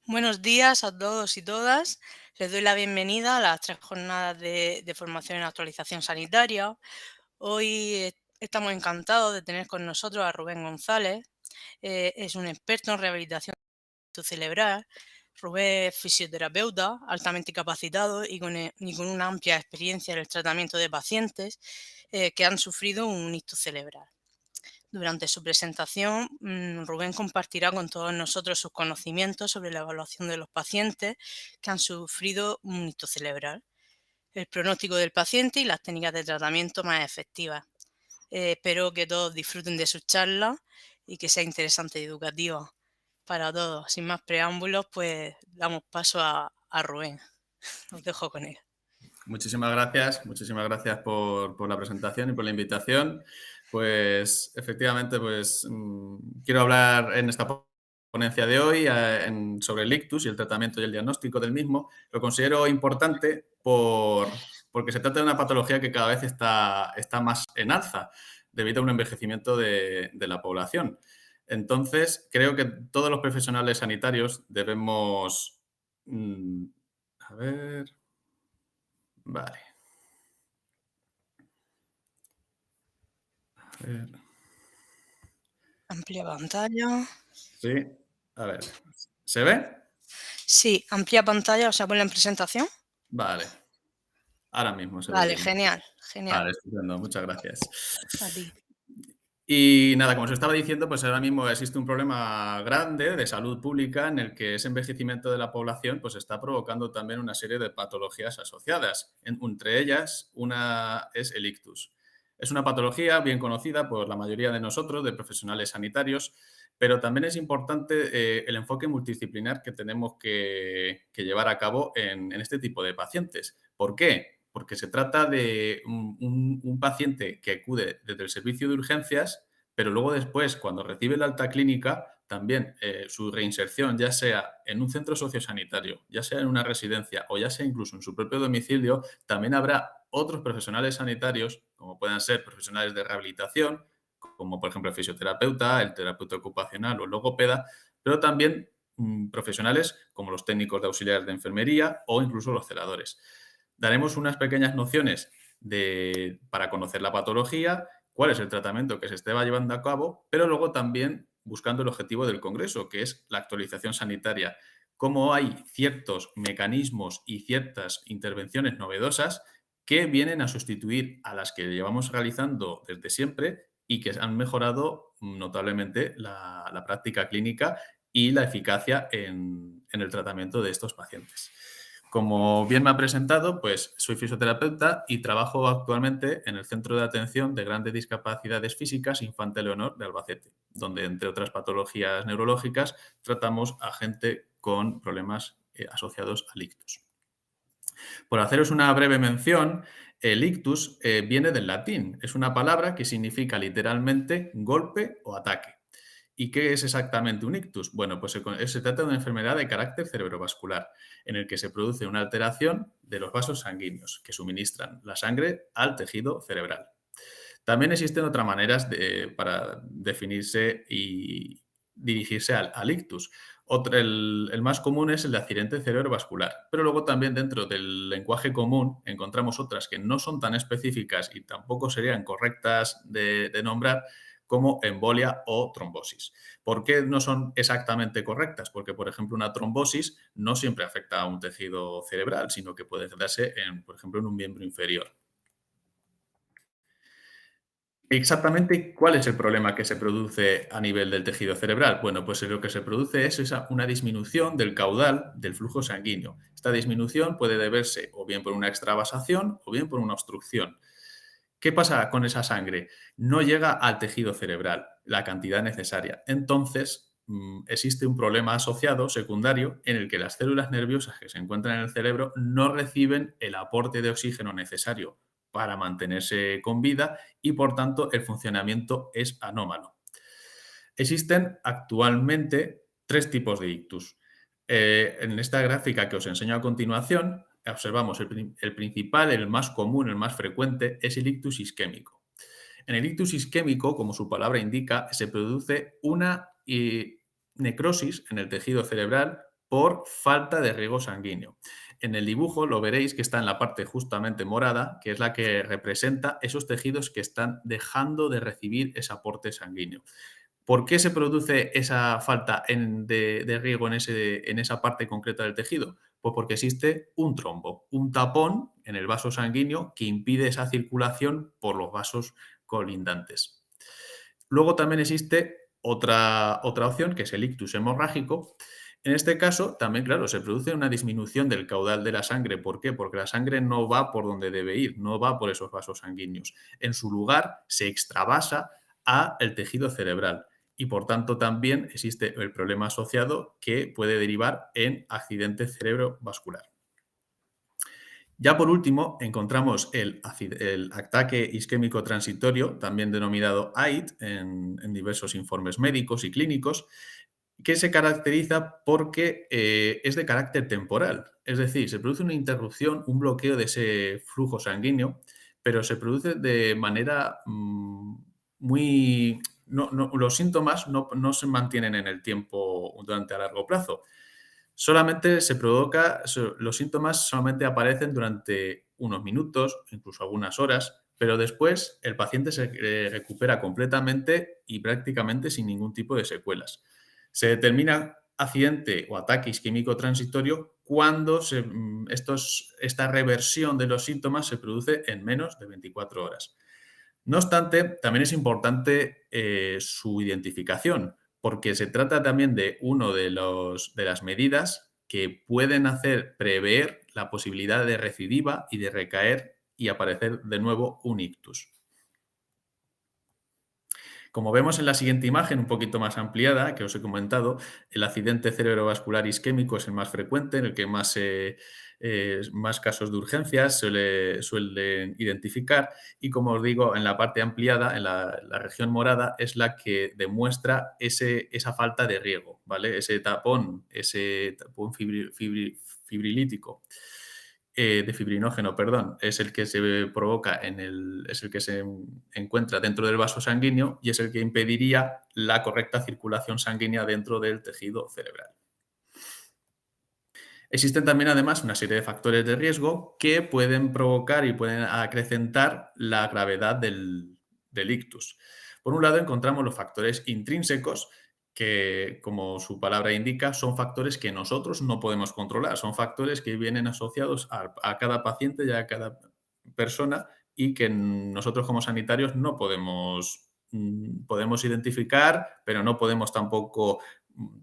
Buenos días a todos y todas. Les doy la bienvenida a las 3 jornadas de formación en actualización sanitaria. Hoy estamos encantados de tener con nosotros a Rubén González. Es un experto en rehabilitación cerebral. Rubén es fisioterapeuta altamente capacitado y con una amplia experiencia en el tratamiento de pacientes que han sufrido un ictus cerebral. Durante su presentación, Rubén compartirá con todos nosotros sus conocimientos sobre la evaluación de los pacientes que han sufrido un ictus cerebral, el pronóstico del paciente y las técnicas de tratamiento más efectivas. Espero que todos disfruten de su charla y que sea interesante y educativa para todos. Sin más preámbulos, pues damos paso a Rubén. Os dejo con él. Muchísimas gracias por la presentación y por la invitación. Pues efectivamente, quiero hablar en esta ponencia de hoy sobre el ictus y el tratamiento y el diagnóstico del mismo. Lo considero importante porque se trata de una patología que cada vez está más en alza debido a un envejecimiento de la población. Entonces, creo que todos los profesionales sanitarios debemos... a ver... Vale. A ver. Amplia pantalla. Sí. A ver. ¿Se ve? Sí, amplia pantalla, o sea, ponla en presentación. Vale. Ahora mismo se ve Vale, bien. genial, genial. Vale, estupendo. Muchas gracias. A ti. Y nada, como os estaba diciendo, pues ahora mismo existe un problema grande de salud pública en el que ese envejecimiento de la población pues está provocando también una serie de patologías asociadas. Entre ellas, una es el ictus. Es una patología bien conocida por la mayoría de nosotros, de profesionales sanitarios, pero también es importante el enfoque multidisciplinar que tenemos que llevar a cabo en este tipo de pacientes. ¿Por qué? Porque se trata de un paciente que acude desde el servicio de urgencias, pero luego después, cuando recibe la alta clínica, también su reinserción, ya sea en un centro sociosanitario, ya sea en una residencia o ya sea incluso en su propio domicilio, también habrá otros profesionales sanitarios, como puedan ser profesionales de rehabilitación, como por ejemplo el fisioterapeuta, el terapeuta ocupacional o el logopeda, pero también profesionales como los técnicos de auxiliares de enfermería o incluso los celadores. Daremos unas pequeñas nociones para conocer la patología, cuál es el tratamiento que se esté llevando a cabo, pero luego también buscando el objetivo del Congreso, que es la actualización sanitaria. Cómo hay ciertos mecanismos y ciertas intervenciones novedosas que vienen a sustituir a las que llevamos realizando desde siempre y que han mejorado notablemente la práctica clínica y la eficacia en el tratamiento de estos pacientes. Como bien me ha presentado, pues soy fisioterapeuta y trabajo actualmente en el Centro de Atención de Grandes Discapacidades Físicas Infante Leonor de Albacete, donde, entre otras patologías neurológicas, tratamos a gente con problemas asociados al ictus. Por haceros una breve mención, el ictus viene del latín. Es una palabra que significa literalmente golpe o ataque. ¿Y qué es exactamente un ictus? Bueno, pues se trata de una enfermedad de carácter cerebrovascular, en el que se produce una alteración de los vasos sanguíneos que suministran la sangre al tejido cerebral. También existen otras maneras para definirse y dirigirse al ictus. El más común es el de accidente cerebrovascular, pero luego también dentro del lenguaje común encontramos otras que no son tan específicas y tampoco serían correctas de nombrar, como embolia o trombosis. ¿Por qué no son exactamente correctas? Porque, por ejemplo, una trombosis no siempre afecta a un tejido cerebral, sino que puede darse, por ejemplo, en un miembro inferior. Exactamente, ¿cuál es el problema que se produce a nivel del tejido cerebral? Bueno, pues lo que se produce es una disminución del caudal del flujo sanguíneo. Esta disminución puede deberse o bien por una extravasación o bien por una obstrucción. ¿Qué pasa con esa sangre? No llega al tejido cerebral la cantidad necesaria. Entonces, existe un problema asociado, secundario, en el que las células nerviosas que se encuentran en el cerebro no reciben el aporte de oxígeno necesario para mantenerse con vida y, por tanto, el funcionamiento es anómalo. Existen actualmente 3 tipos de ictus. En esta gráfica que os enseño a continuación, observamos el principal, el más común, el más frecuente, es el ictus isquémico. En el ictus isquémico, como su palabra indica, se produce una necrosis en el tejido cerebral por falta de riego sanguíneo. En el dibujo lo veréis que está en la parte justamente morada, que es la que representa esos tejidos que están dejando de recibir ese aporte sanguíneo. ¿Por qué se produce esa falta de riego en esa parte concreta del tejido? Pues porque existe un trombo, un tapón en el vaso sanguíneo que impide esa circulación por los vasos colindantes. Luego también existe otra opción, que es el ictus hemorrágico. En este caso, también, claro, se produce una disminución del caudal de la sangre. ¿Por qué? Porque la sangre no va por donde debe ir, no va por esos vasos sanguíneos. En su lugar, se extravasa a el tejido cerebral y, por tanto, también existe el problema asociado que puede derivar en accidente cerebrovascular. Ya por último, encontramos el ataque isquémico transitorio, también denominado AIT, en diversos informes médicos y clínicos, que se caracteriza porque es de carácter temporal. Es decir, se produce una interrupción, un bloqueo de ese flujo sanguíneo, pero se produce de manera muy... los síntomas no se mantienen en el tiempo durante a largo plazo. Solamente se provoca, los síntomas solamente aparecen durante unos minutos, incluso algunas horas, pero después el paciente se recupera completamente y prácticamente sin ningún tipo de secuelas. Se determina accidente o ataque isquémico transitorio cuando esta reversión de los síntomas se produce en menos de 24 horas. No obstante, también es importante su identificación, porque se trata también de uno de las medidas que pueden hacer prever la posibilidad de recidiva y de recaer y aparecer de nuevo un ictus. Como vemos en la siguiente imagen, un poquito más ampliada, que os he comentado, el accidente cerebrovascular isquémico es el más frecuente, en el que más casos de urgencias suelen identificar. Y como os digo, en la parte ampliada, en la región morada, es la que demuestra esa falta de riego, ¿vale? Ese tapón fibrilítico de fibrinógeno, perdón, es el que se provoca es el que se encuentra dentro del vaso sanguíneo y es el que impediría la correcta circulación sanguínea dentro del tejido cerebral. Existen también, además, una serie de factores de riesgo que pueden provocar y pueden acrecentar la gravedad del ictus. Por un lado, encontramos los factores intrínsecos, que, como su palabra indica, son factores que nosotros no podemos controlar. Son factores que vienen asociados a cada paciente y a cada persona y que nosotros como sanitarios no podemos identificar, pero no podemos tampoco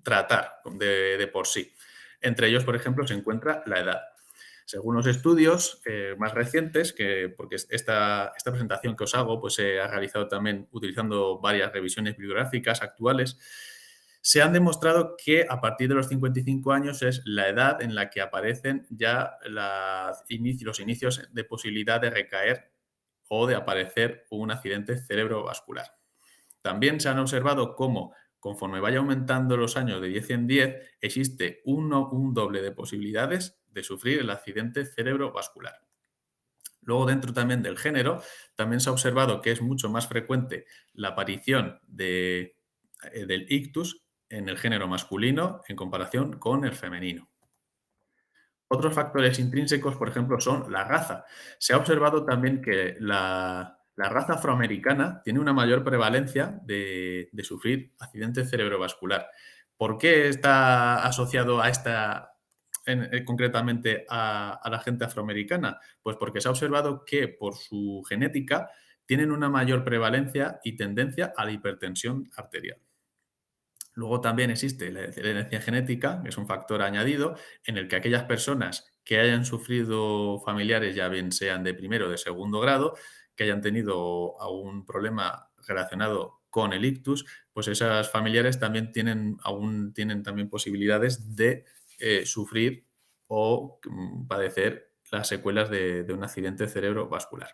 tratar de por sí. Entre ellos, por ejemplo, se encuentra la edad. Según los estudios más recientes, porque esta presentación que os hago pues, se ha realizado también utilizando varias revisiones bibliográficas actuales, se han demostrado que a partir de los 55 años es la edad en la que aparecen ya los inicios de posibilidad de recaer o de aparecer un accidente cerebrovascular. También se han observado cómo, conforme vaya aumentando los años de 10 en 10, existe un doble de posibilidades de sufrir el accidente cerebrovascular. Luego, dentro también del género, también se ha observado que es mucho más frecuente la aparición del ictus en el género masculino en comparación con el femenino. Otros factores intrínsecos, por ejemplo, son la raza. Se ha observado también que la raza afroamericana tiene una mayor prevalencia de sufrir accidente cerebrovascular. ¿Por qué está asociado concretamente a la gente afroamericana? Pues porque se ha observado que por su genética tienen una mayor prevalencia y tendencia a la hipertensión arterial. Luego también existe la herencia genética, que es un factor añadido, en el que aquellas personas que hayan sufrido familiares, ya bien sean de primero o de segundo grado, que hayan tenido algún problema relacionado con el ictus, pues esas familiares también tienen también posibilidades de sufrir o padecer las secuelas de un accidente cerebrovascular.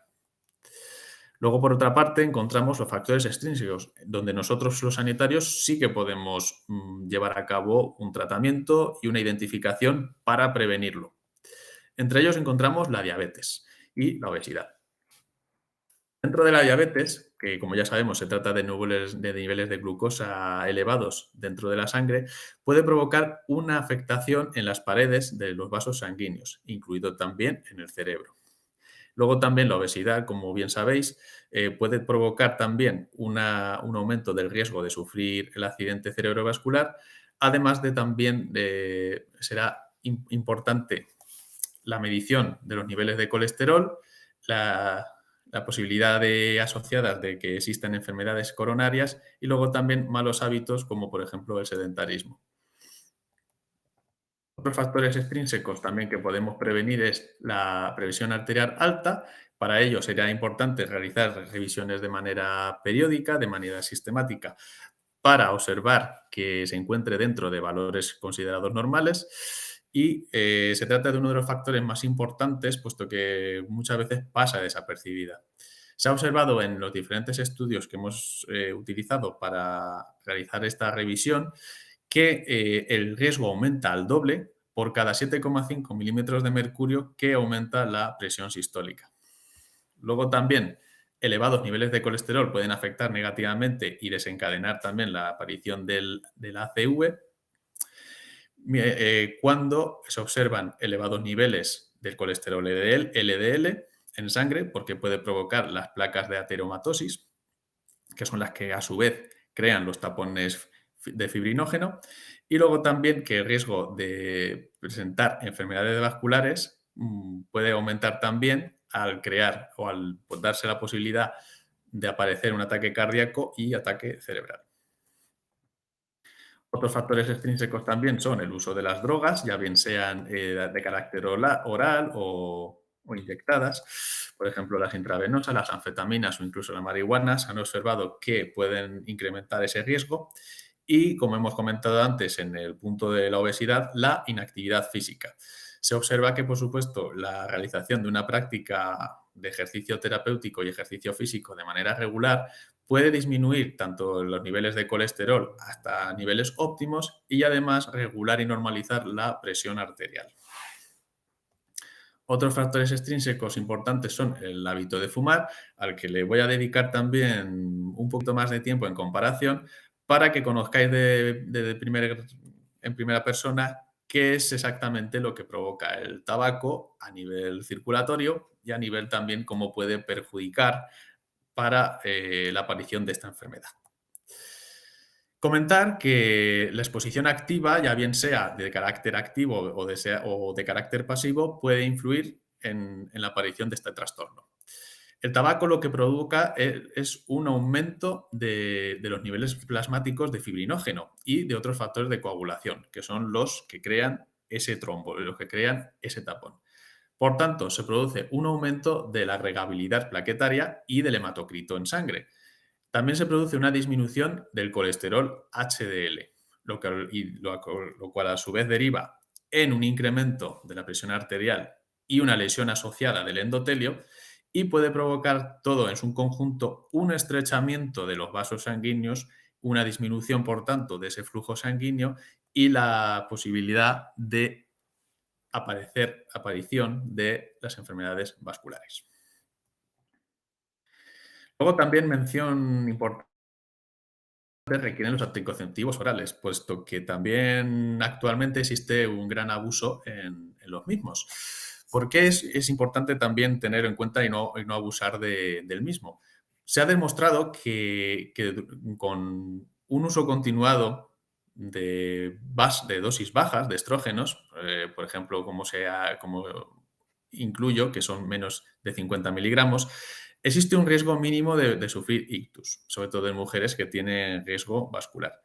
Luego, por otra parte, encontramos los factores extrínsecos, donde nosotros los sanitarios sí que podemos llevar a cabo un tratamiento y una identificación para prevenirlo. Entre ellos encontramos la diabetes y la obesidad. Dentro de la diabetes, que como ya sabemos se trata de niveles de glucosa elevados dentro de la sangre, puede provocar una afectación en las paredes de los vasos sanguíneos, incluido también en el cerebro. Luego también la obesidad, como bien sabéis, puede provocar también un aumento del riesgo de sufrir el accidente cerebrovascular, además de también será importante la medición de los niveles de colesterol, la, la posibilidad asociada de que existan enfermedades coronarias y luego también malos hábitos como por ejemplo el sedentarismo. Otros factores extrínsecos también que podemos prevenir es la presión arterial alta. Para ello sería importante realizar revisiones de manera periódica, de manera sistemática, para observar que se encuentre dentro de valores considerados normales. Y se trata de uno de los factores más importantes, puesto que muchas veces pasa desapercibida. Se ha observado en los diferentes estudios que hemos utilizado para realizar esta revisión que el riesgo aumenta al doble por cada 7,5 milímetros de mercurio que aumenta la presión sistólica. Luego también elevados niveles de colesterol pueden afectar negativamente y desencadenar también la aparición del ACV cuando se observan elevados niveles del colesterol LDL en sangre, porque puede provocar las placas de ateromatosis, que son las que a su vez crean los tapones de fibrinógeno, y luego también que el riesgo de presentar enfermedades vasculares puede aumentar también al crear o al darse la posibilidad de aparecer un ataque cardíaco y ataque cerebral. Otros factores extrínsecos también son el uso de las drogas, ya bien sean de carácter oral o inyectadas. Por ejemplo, las intravenosas, las anfetaminas o incluso la marihuana se han observado que pueden incrementar ese riesgo. Y, como hemos comentado antes en el punto de la obesidad, la inactividad física. Se observa que, por supuesto, la realización de una práctica de ejercicio terapéutico y ejercicio físico de manera regular puede disminuir tanto los niveles de colesterol hasta niveles óptimos y además regular y normalizar la presión arterial. Otros factores extrínsecos importantes son el hábito de fumar, al que le voy a dedicar también un poquito más de tiempo en comparación para que conozcáis en primera persona qué es exactamente lo que provoca el tabaco a nivel circulatorio y a nivel también cómo puede perjudicar para la aparición de esta enfermedad. Comentar que la exposición activa, ya bien sea de carácter activo o de carácter pasivo, puede influir en la aparición de este trastorno. El tabaco lo que provoca es un aumento de los niveles plasmáticos de fibrinógeno y de otros factores de coagulación, que son los que crean ese trombo, los que crean ese tapón. Por tanto, se produce un aumento de la agregabilidad plaquetaria y del hematocrito en sangre. También se produce una disminución del colesterol HDL, lo cual a su vez deriva en un incremento de la presión arterial y una lesión asociada del endotelio y puede provocar todo en su conjunto un estrechamiento de los vasos sanguíneos, una disminución, por tanto, de ese flujo sanguíneo y la posibilidad de aparición de las enfermedades vasculares. Luego también mención importante requieren los anticonceptivos orales, puesto que también actualmente existe un gran abuso en los mismos. ¿Por qué es importante también tener en cuenta y no abusar del mismo? Se ha demostrado que con un uso continuado de dosis bajas de estrógenos, por ejemplo, como incluyo, que son menos de 50 miligramos, existe un riesgo mínimo de sufrir ictus, sobre todo en mujeres que tienen riesgo vascular.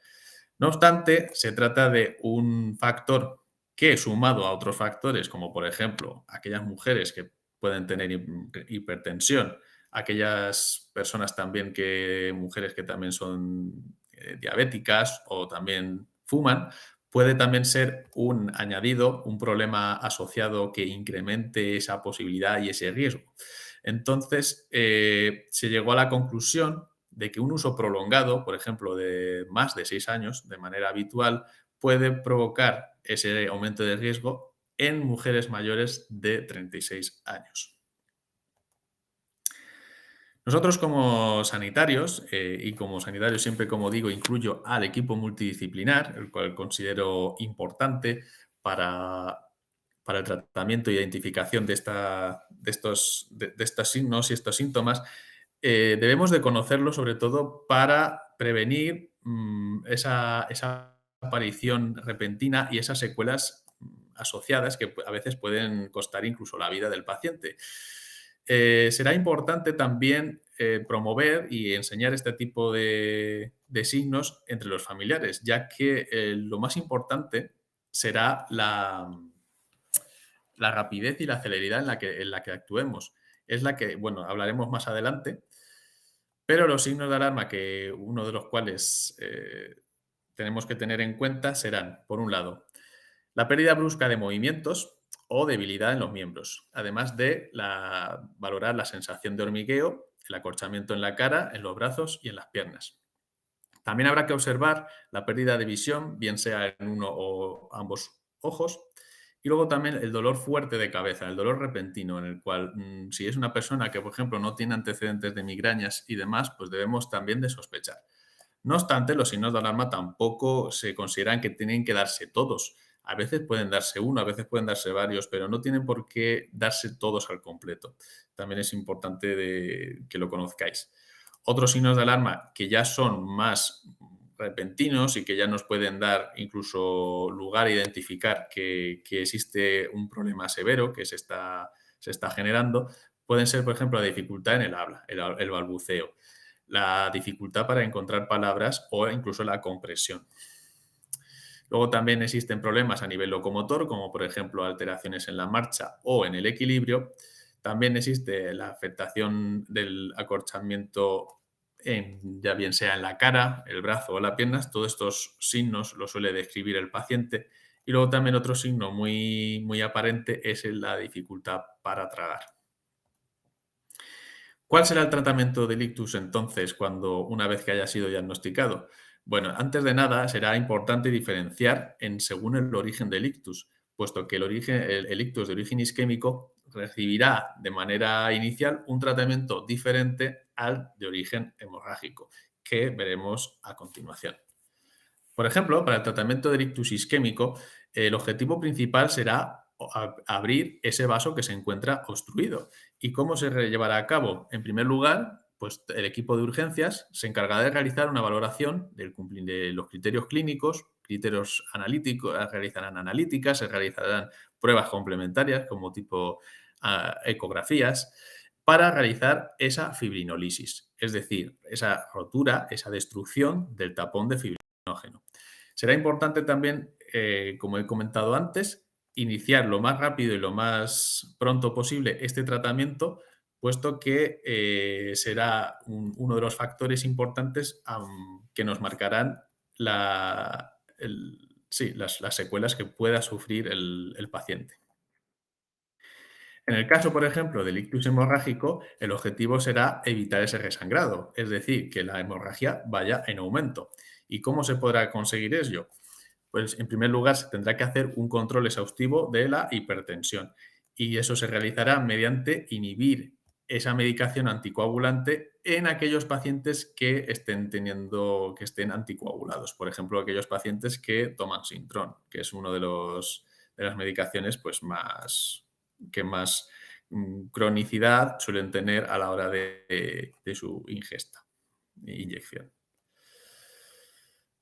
No obstante, se trata de un factor que, sumado a otros factores, como por ejemplo aquellas mujeres que pueden tener hipertensión, aquellas personas también mujeres que también son diabéticas o también fuman, puede también ser un añadido, un problema asociado que incremente esa posibilidad y ese riesgo. Entonces, se llegó a la conclusión de que un uso prolongado, por ejemplo, de más de 6 años, de manera habitual, puede provocar ese aumento de riesgo en mujeres mayores de 36 años. Nosotros como sanitarios, y como sanitarios siempre, como digo, incluyo al equipo multidisciplinar, el cual considero importante para, para el tratamiento e identificación de estos signos y estos síntomas. Debemos de conocerlo sobre todo para prevenir esa aparición repentina y esas secuelas asociadas que a veces pueden costar incluso la vida del paciente. Será importante también promover y enseñar este tipo de signos entre los familiares, ya que lo más importante será la rapidez y la celeridad en la que actuemos. Es la que, bueno, hablaremos más adelante, pero los signos de alarma, que uno de los cuales tenemos que tener en cuenta serán, por un lado, la pérdida brusca de movimientos o debilidad en los miembros, además de valorar la sensación de hormigueo, el acorchamiento en la cara, en los brazos y en las piernas. También habrá que observar la pérdida de visión, bien sea en uno o ambos ojos, y luego también el dolor fuerte de cabeza, el dolor repentino, en el cual, si es una persona que, por ejemplo, no tiene antecedentes de migrañas y demás, pues debemos también de sospechar. No obstante, los signos de alarma tampoco se consideran que tienen que darse todos. A veces pueden darse uno, a veces pueden darse varios, pero no tienen por qué darse todos al completo. También es importante que lo conozcáis. Otros signos de alarma que ya son más repentinos y que ya nos pueden dar incluso lugar a identificar que existe un problema severo que se está generando, pueden ser, por ejemplo, la dificultad en el habla, el balbuceo, la dificultad para encontrar palabras o incluso la compresión. Luego también existen problemas a nivel locomotor, como por ejemplo alteraciones en la marcha o en el equilibrio. También existe la afectación del acorchamiento ya bien sea en la cara, el brazo o las piernas. Todos estos signos los suele describir el paciente. Y luego también otro signo muy aparente es la dificultad para tragar. ¿Cuál será el tratamiento del ictus entonces una vez que haya sido diagnosticado? Bueno, antes de nada será importante diferenciar según el origen del ictus, puesto que el ictus de origen isquémico recibirá de manera inicial un tratamiento diferente al de origen hemorrágico, que veremos a continuación. Por ejemplo, para el tratamiento del ictus isquémico, el objetivo principal será abrir ese vaso que se encuentra obstruido. ¿Y cómo se llevará a cabo? En primer lugar, pues el equipo de urgencias se encargará de realizar una valoración de los criterios clínicos, criterios analíticos, realizarán analíticas, se realizarán pruebas complementarias como tipo ecografías para realizar esa fibrinolisis, es decir, esa rotura, esa destrucción del tapón de fibrinógeno. Será importante también, como he comentado antes, iniciar lo más rápido y lo más pronto posible este tratamiento, puesto que será uno de los factores importantes que nos marcarán las secuelas que pueda sufrir el paciente. En el caso, por ejemplo, del ictus hemorrágico, el objetivo será evitar ese resangrado, es decir, que la hemorragia vaya en aumento. ¿Y cómo se podrá conseguir ello? Pues en primer lugar se tendrá que hacer un control exhaustivo de la hipertensión y eso se realizará mediante inhibir esa medicación anticoagulante en aquellos pacientes que estén anticoagulados. Por ejemplo, aquellos pacientes que toman Sintrom, que es uno de las medicaciones pues que más cronicidad suelen tener a la hora de su ingesta e inyección.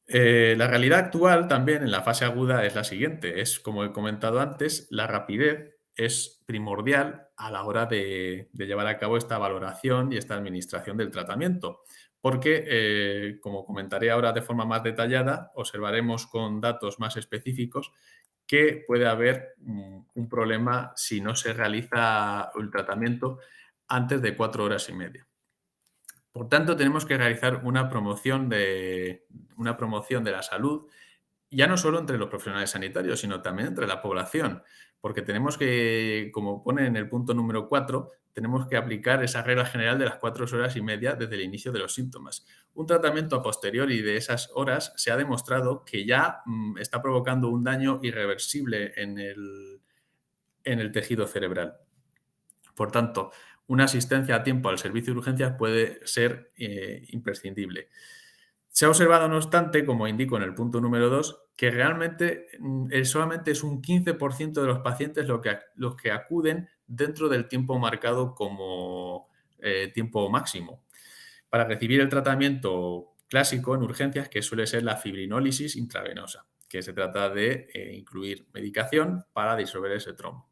La realidad actual también en la fase aguda es la siguiente. Es, como he comentado antes, la rapidez es primordial a la hora de llevar a cabo esta valoración y esta administración del tratamiento, porque, como comentaré ahora de forma más detallada, observaremos con datos más específicos que puede haber un problema si no se realiza el tratamiento antes de 4 horas y media. Por tanto, tenemos que realizar una promoción de la salud, ya no solo entre los profesionales sanitarios, sino también entre la población, porque tenemos que, como pone en el punto número 4, tenemos que aplicar esa regla general de las 4 horas y media desde el inicio de los síntomas. Un tratamiento a posteriori de esas horas se ha demostrado que ya está provocando un daño irreversible en el tejido cerebral. Por tanto, una asistencia a tiempo al servicio de urgencias puede ser imprescindible. Se ha observado, no obstante, como indico en el punto número 2, que realmente solamente es un 15% de los pacientes los que acuden dentro del tiempo marcado como tiempo máximo para recibir el tratamiento clásico en urgencias, que suele ser la fibrinólisis intravenosa, que se trata de incluir medicación para disolver ese trombo.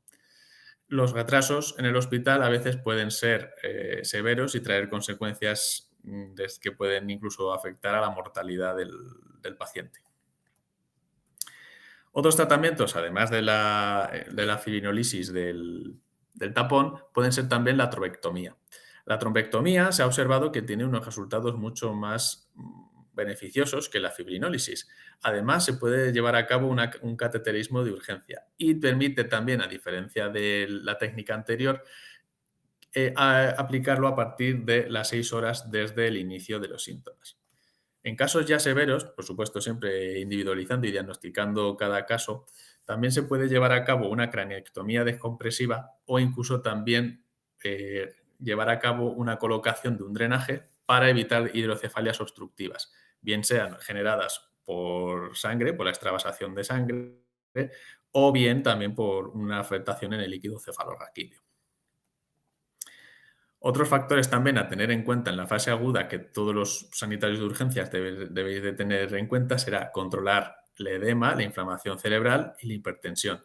Los retrasos en el hospital a veces pueden ser severos y traer consecuencias que pueden incluso afectar a la mortalidad del paciente. Otros tratamientos, además de la fibrinolisis del tapón, pueden ser también la trombectomía. La trombectomía se ha observado que tiene unos resultados mucho más beneficiosos que la fibrinólisis. Además, se puede llevar a cabo un cateterismo de urgencia y permite también, a diferencia de la técnica anterior, aplicarlo a partir de las 6 horas desde el inicio de los síntomas. En casos ya severos, por supuesto siempre individualizando y diagnosticando cada caso, también se puede llevar a cabo una craneectomía descompresiva o incluso también llevar a cabo una colocación de un drenaje para evitar hidrocefalias obstructivas, bien sean generadas por sangre, por la extravasación de sangre, o bien también por una afectación en el líquido cefalorraquídeo. Otros factores también a tener en cuenta en la fase aguda que todos los sanitarios de urgencias debéis de tener en cuenta será controlar el edema, la inflamación cerebral y la hipertensión.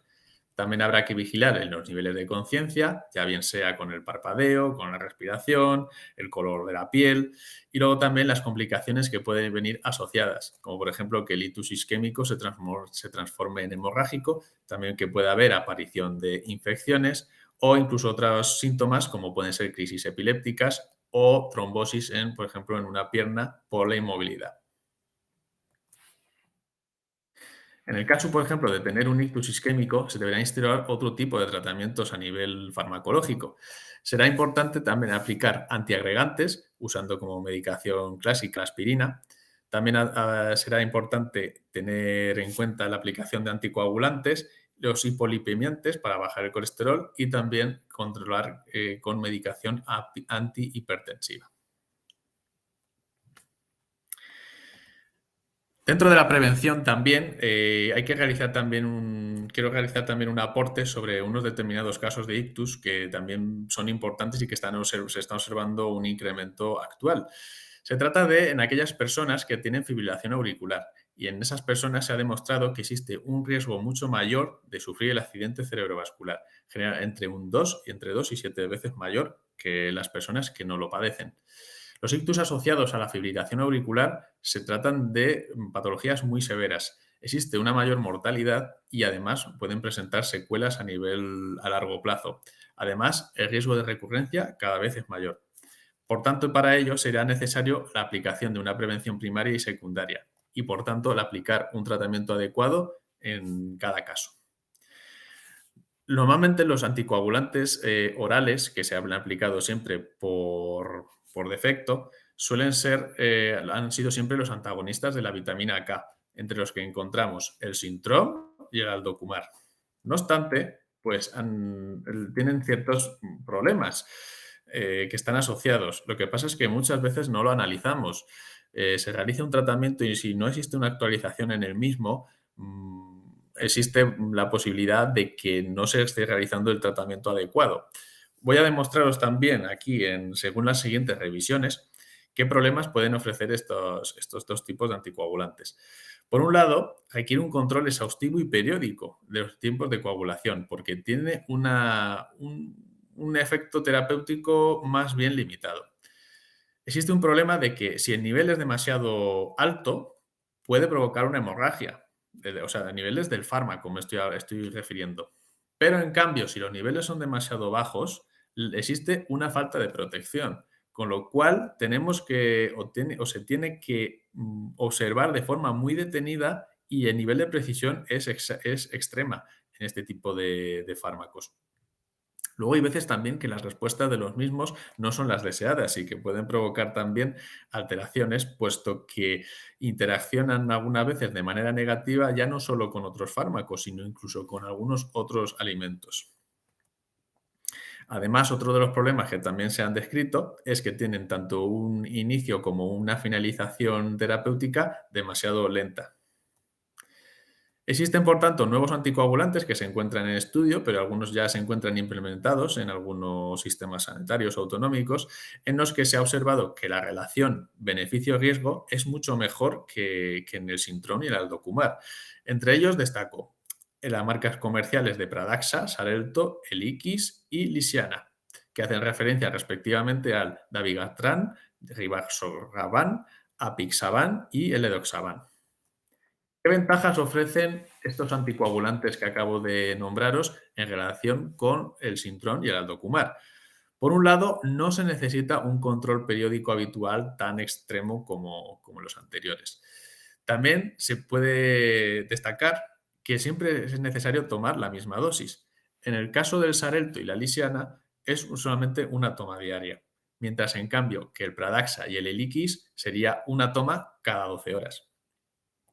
También habrá que vigilar en los niveles de conciencia, ya bien sea con el parpadeo, con la respiración, el color de la piel y luego también las complicaciones que pueden venir asociadas, como por ejemplo que el ictus isquémico se transforme en hemorrágico, también que pueda haber aparición de infecciones o incluso otros síntomas como pueden ser crisis epilépticas o trombosis, por ejemplo, en una pierna por la inmovilidad. En el caso, por ejemplo, de tener un ictus isquémico, se deberá instaurar otro tipo de tratamientos a nivel farmacológico. Será importante también aplicar antiagregantes, usando como medicación clásica la aspirina. También será importante tener en cuenta la aplicación de anticoagulantes, los hipolipemiantes para bajar el colesterol y también controlar con medicación antihipertensiva. Dentro de la prevención también hay que realizar también quiero realizar también un aporte sobre unos determinados casos de ictus que también son importantes y que se está observando un incremento actual. Se trata de en aquellas personas que tienen fibrilación auricular y en esas personas se ha demostrado que existe un riesgo mucho mayor de sufrir el accidente cerebrovascular, entre 2 y 7 veces mayor que las personas que no lo padecen. Los ictus asociados a la fibrilación auricular se tratan de patologías muy severas. Existe una mayor mortalidad y además pueden presentar secuelas a largo plazo. Además, el riesgo de recurrencia cada vez es mayor. Por tanto, para ello será necesario la aplicación de una prevención primaria y secundaria y, por tanto, el aplicar un tratamiento adecuado en cada caso. Normalmente los anticoagulantes orales, que se han aplicado siempre por defecto, han sido siempre los antagonistas de la vitamina K, entre los que encontramos el Sintrom y el Aldocumar. No obstante, pues tienen ciertos problemas que están asociados. Lo que pasa es que muchas veces no lo analizamos. Se realiza un tratamiento y si no existe una actualización en el mismo, existe la posibilidad de que no se esté realizando el tratamiento adecuado. Voy a demostraros también aquí, según las siguientes revisiones, qué problemas pueden ofrecer estos dos tipos de anticoagulantes. Por un lado, requiere un control exhaustivo y periódico de los tiempos de coagulación, porque tiene un efecto terapéutico más bien limitado. Existe un problema de que si el nivel es demasiado alto, puede provocar una hemorragia, o sea, a niveles del fármaco me estoy refiriendo. Pero en cambio, si los niveles son demasiado bajos, existe una falta de protección, con lo cual se tiene que observar de forma muy detenida y el nivel de precisión es extrema en este tipo de fármacos. Luego hay veces también que las respuestas de los mismos no son las deseadas y que pueden provocar también alteraciones, puesto que interaccionan algunas veces de manera negativa ya no solo con otros fármacos, sino incluso con algunos otros alimentos. Además, otro de los problemas que también se han descrito es que tienen tanto un inicio como una finalización terapéutica demasiado lenta. Existen, por tanto, nuevos anticoagulantes que se encuentran en estudio, pero algunos ya se encuentran implementados en algunos sistemas sanitarios autonómicos, en los que se ha observado que la relación beneficio-riesgo es mucho mejor que en el Sintrón y el Aldocumar. Entre ellos destacó las marcas comerciales de Pradaxa, Xarelto, Eliquis y Lisiana, que hacen referencia respectivamente al Dabigatran, Rivaroxaban, Apixaban y el Edoxaban. ¿Qué ventajas ofrecen estos anticoagulantes que acabo de nombraros en relación con el Sintrón y el Aldocumar? Por un lado, no se necesita un control periódico habitual tan extremo como los anteriores. También se puede destacar que siempre es necesario tomar la misma dosis. En el caso del Xarelto y la Lisiana es solamente una toma diaria, mientras en cambio que el Pradaxa y el Eliquis sería una toma cada 12 horas.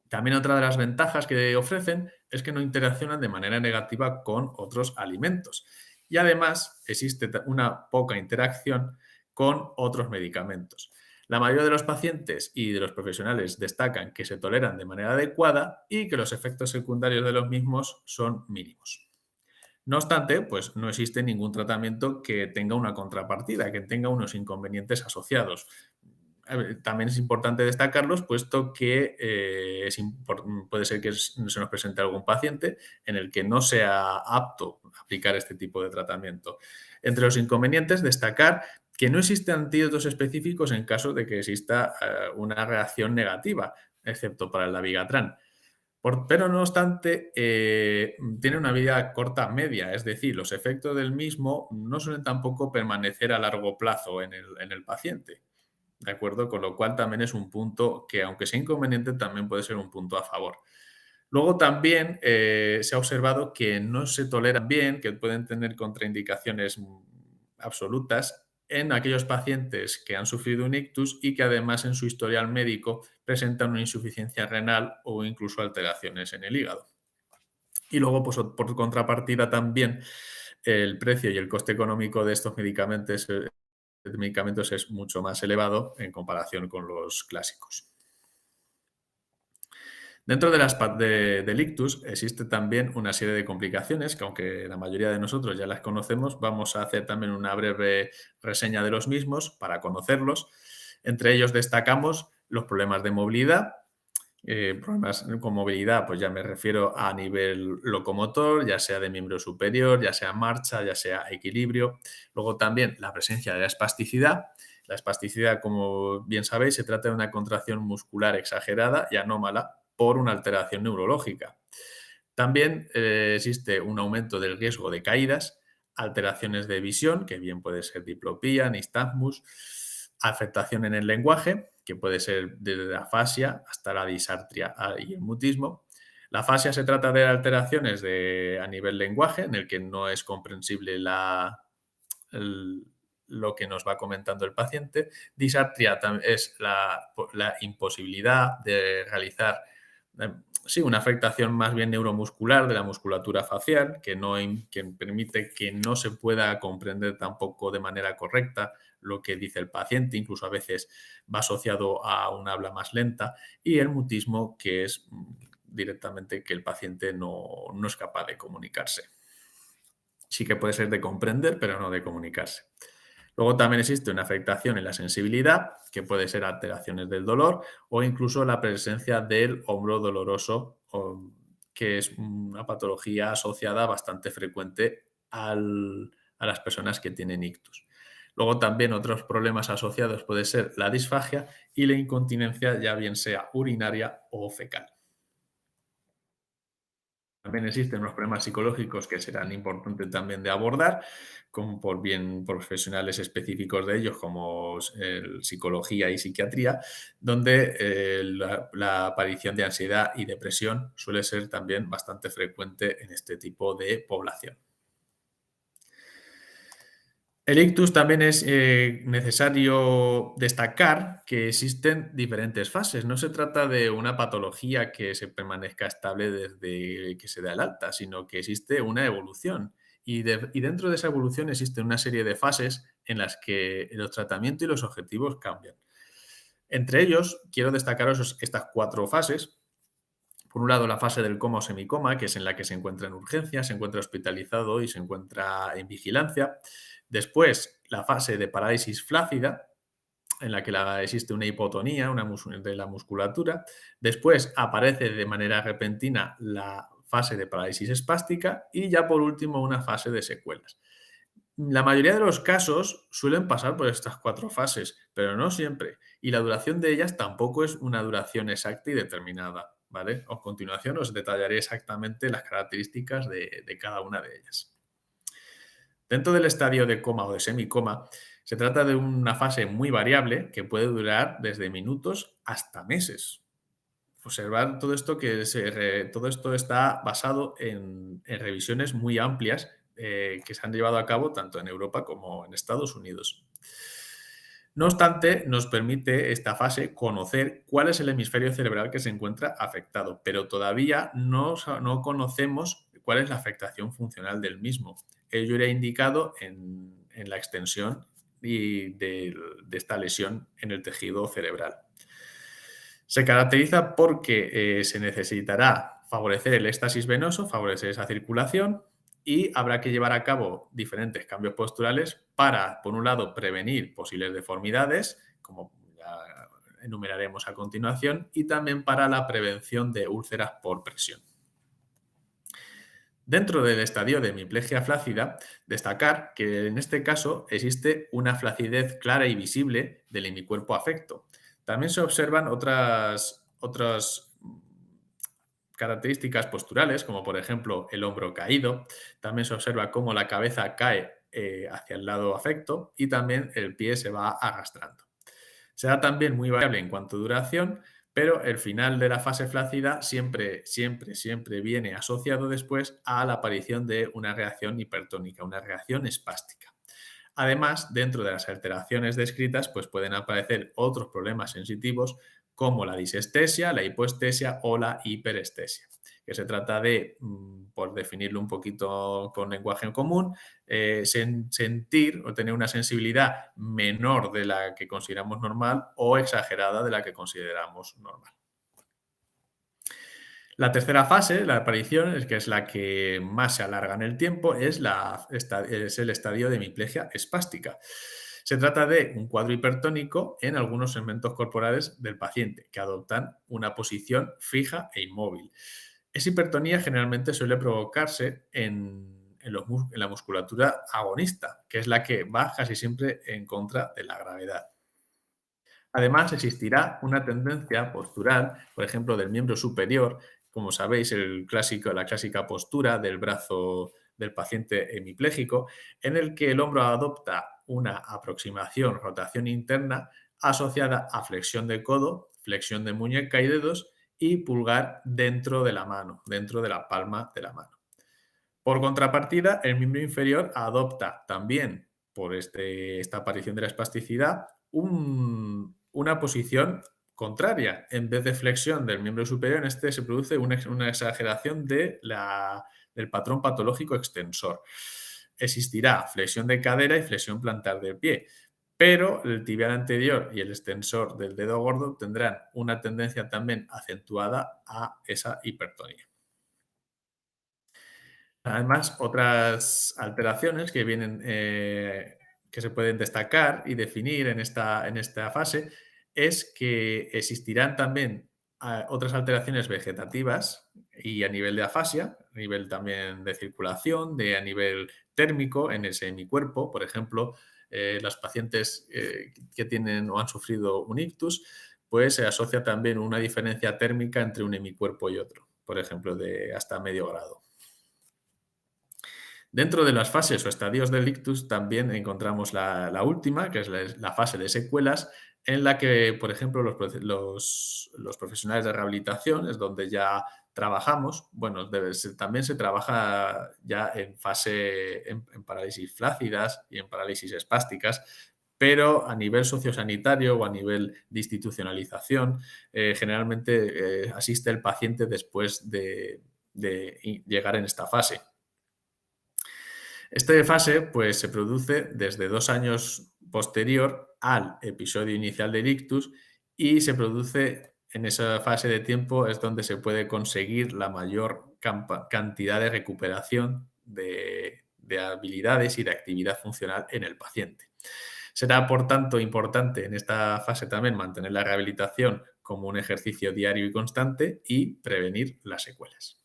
También otra de las ventajas que ofrecen es que no interaccionan de manera negativa con otros alimentos. Y además existe una poca interacción con otros medicamentos. La mayoría de los pacientes y de los profesionales destacan que se toleran de manera adecuada y que los efectos secundarios de los mismos son mínimos. No obstante, pues no existe ningún tratamiento que tenga una contrapartida, que tenga unos inconvenientes asociados. A ver, también es importante destacarlos, puesto que puede ser que se nos presente algún paciente en el que no sea apto aplicar este tipo de tratamiento. Entre los inconvenientes, destacar que no existen antídotos específicos en caso de que exista una reacción negativa, excepto para el Dabigatran. Pero no obstante, tiene una vida corta-media, es decir, los efectos del mismo no suelen tampoco permanecer a largo plazo en el paciente. ¿De acuerdo? Con lo cual también es un punto que, aunque sea inconveniente, también puede ser un punto a favor. Luego también se ha observado que no se toleran bien, que pueden tener contraindicaciones absolutas en aquellos pacientes que han sufrido un ictus y que además en su historial médico presentan una insuficiencia renal o incluso alteraciones en el hígado. Y luego, pues, por contrapartida también, el precio y el coste económico de estos medicamentos es mucho más elevado en comparación con los clásicos. Dentro de del ictus existe también una serie de complicaciones que, aunque la mayoría de nosotros ya las conocemos, vamos a hacer también una breve reseña de los mismos para conocerlos. Entre ellos destacamos los problemas de movilidad. Problemas con movilidad, pues ya me refiero a nivel locomotor, ya sea de miembro superior, ya sea marcha, ya sea equilibrio. Luego también la presencia de la espasticidad. La espasticidad, como bien sabéis, se trata de una contracción muscular exagerada y anómala por una alteración neurológica. También existe un aumento del riesgo de caídas, alteraciones de visión, que bien puede ser diplopía, nistagmus, afectación en el lenguaje, que puede ser desde la afasia hasta la disartria y el mutismo. La afasia se trata de alteraciones a nivel lenguaje, en el que no es comprensible lo que nos va comentando el paciente. Disartria es la imposibilidad de realizar sí, una afectación más bien neuromuscular de la musculatura facial, que permite que no se pueda comprender tampoco de manera correcta lo que dice el paciente, incluso a veces va asociado a un habla más lenta, y el mutismo, que es directamente que el paciente no es capaz de comunicarse. Sí que puede ser de comprender, pero no de comunicarse. Luego también existe una afectación en la sensibilidad, que puede ser alteraciones del dolor o incluso la presencia del hombro doloroso, que es una patología asociada bastante frecuente a las personas que tienen ictus. Luego también otros problemas asociados puede ser la disfagia y la incontinencia, ya bien sea urinaria o fecal. También existen unos problemas psicológicos que serán importantes también de abordar, como por bien profesionales específicos de ellos, como psicología y psiquiatría, donde la aparición de ansiedad y depresión suele ser también bastante frecuente en este tipo de población. El ictus también es necesario destacar que existen diferentes fases. No se trata de una patología que se permanezca estable desde que se da el alta, sino que existe una evolución y dentro de esa evolución existen una serie de fases en las que los tratamientos y los objetivos cambian. Entre ellos, quiero destacaros estas 4 fases. Por un lado, la fase del coma o semicoma, que es en la que se encuentra en urgencia, se encuentra hospitalizado y se encuentra en vigilancia. Después, la fase de parálisis flácida, en la que existe una hipotonía de la musculatura. Después aparece de manera repentina la fase de parálisis espástica y ya por último una fase de secuelas. La mayoría de los casos suelen pasar por estas 4 fases, pero no siempre, y la duración de ellas tampoco es una duración exacta y determinada, ¿vale? A continuación os detallaré exactamente las características de cada una de ellas. Dentro del estadio de coma o de semicoma, se trata de una fase muy variable que puede durar desde minutos hasta meses. Observar todo esto todo esto está basado en revisiones muy amplias que se han llevado a cabo tanto en Europa como en Estados Unidos. No obstante, nos permite esta fase conocer cuál es el hemisferio cerebral que se encuentra afectado, pero todavía no conocemos cuál es la afectación funcional del mismo. Ello irá indicado en la extensión de esta lesión en el tejido cerebral. Se caracteriza porque se necesitará favorecer el éxtasis venoso, favorecer esa circulación y habrá que llevar a cabo diferentes cambios posturales para, por un lado, prevenir posibles deformidades, como ya enumeraremos a continuación, y también para la prevención de úlceras por presión. Dentro del estadio de hemiplegia flácida, destacar que en este caso existe una flacidez clara y visible del hemicuerpo afecto. También se observan otras características posturales, como por ejemplo el hombro caído. También se observa cómo la cabeza cae hacia el lado afecto y también el pie se va arrastrando. Será también muy variable en cuanto a duración, pero el final de la fase flácida siempre viene asociado después a la aparición de una reacción hipertónica, una reacción espástica. Además, dentro de las alteraciones descritas, pues pueden aparecer otros problemas sensitivos como la disestesia, la hipoestesia o la hiperestesia, que se trata de, por definirlo un poquito con lenguaje en común, sentir o tener una sensibilidad menor de la que consideramos normal o exagerada de la que consideramos normal. La tercera fase, la aparición, que es la que más se alarga en el tiempo, es el estadio de hemiplegia espástica. Se trata de un cuadro hipertónico en algunos segmentos corporales del paciente que adoptan una posición fija e inmóvil. Esa hipertonía generalmente suele provocarse en la musculatura agonista, que es la que va casi siempre en contra de la gravedad. Además, existirá una tendencia postural, por ejemplo, del miembro superior, como sabéis, la clásica postura del brazo del paciente hemipléjico, en el que el hombro adopta una aproximación, rotación interna asociada a flexión de codo, flexión de muñeca y dedos y pulgar dentro de la mano, dentro de la palma de la mano. Por contrapartida, el miembro inferior adopta también, por esta aparición de la espasticidad, una posición contraria. En vez de flexión del miembro superior, en este se produce una exageración del patrón patológico extensor. Existirá flexión de cadera y flexión plantar del pie, pero el tibial anterior y el extensor del dedo gordo tendrán una tendencia también acentuada a esa hipertonía. Además, otras alteraciones que se pueden destacar y definir en esta fase es que existirán también otras alteraciones vegetativas y a nivel de afasia, a nivel también de circulación, a nivel térmico en ese hemicuerpo. Por ejemplo, los pacientes que tienen o han sufrido un ictus, pues se asocia también una diferencia térmica entre un hemicuerpo y otro, por ejemplo, de hasta medio grado. Dentro de las fases o estadios del ictus también encontramos la última, que es la fase de secuelas, en la que, por ejemplo, los profesionales de rehabilitación, es donde ya trabajamos, bueno, también se trabaja ya en parálisis flácidas y en parálisis espásticas, pero a nivel sociosanitario o a nivel de institucionalización, generalmente asiste el paciente después de llegar en esta fase. Esta fase pues, se produce desde 2 años posterior al episodio inicial del ictus y se produce en esa fase de tiempo es donde se puede conseguir la mayor cantidad de recuperación de habilidades y de actividad funcional en el paciente. Será, por tanto, importante en esta fase también mantener la rehabilitación como un ejercicio diario y constante y prevenir las secuelas.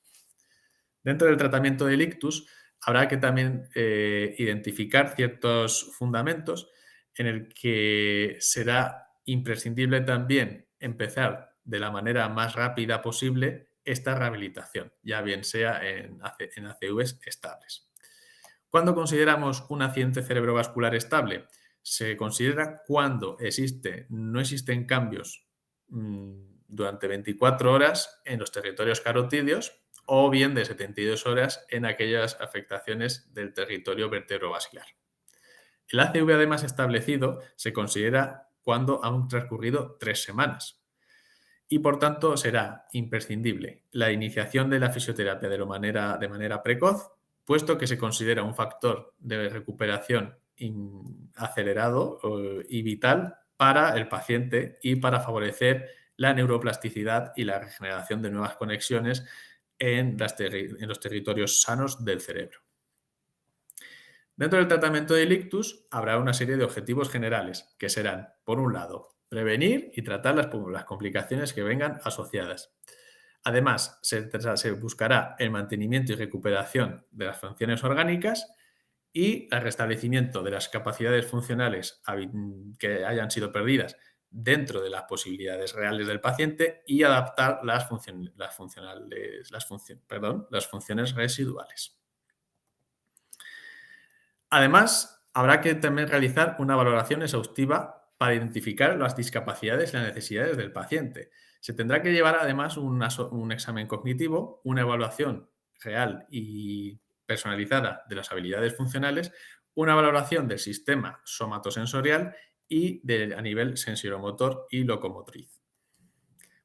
Dentro del tratamiento del ictus, habrá que también identificar ciertos fundamentos en el que será imprescindible también empezar de la manera más rápida posible esta rehabilitación, ya bien sea en ACVs estables. ¿Cuándo consideramos un accidente cerebrovascular estable? Se considera cuando no existen cambios durante 24 horas en los territorios carotídeos o bien de 72 horas en aquellas afectaciones del territorio vertebrovascular. El ACV además establecido se considera cuando han transcurrido 3 semanas y por tanto será imprescindible la iniciación de la fisioterapia de manera precoz, puesto que se considera un factor de recuperación acelerado y vital para el paciente y para favorecer la neuroplasticidad y la regeneración de nuevas conexiones en los territorios sanos del cerebro. Dentro del tratamiento del ictus habrá una serie de objetivos generales que serán, por un lado, prevenir y tratar las complicaciones que vengan asociadas. Además, se buscará el mantenimiento y recuperación de las funciones orgánicas y el restablecimiento de las capacidades funcionales que hayan sido perdidas dentro de las posibilidades reales del paciente y adaptar las funciones residuales. Además, habrá que también realizar una valoración exhaustiva para identificar las discapacidades y las necesidades del paciente. Se tendrá que llevar además un examen cognitivo, una evaluación real y personalizada de las habilidades funcionales, una valoración del sistema somatosensorial y a nivel sensoromotor y locomotriz.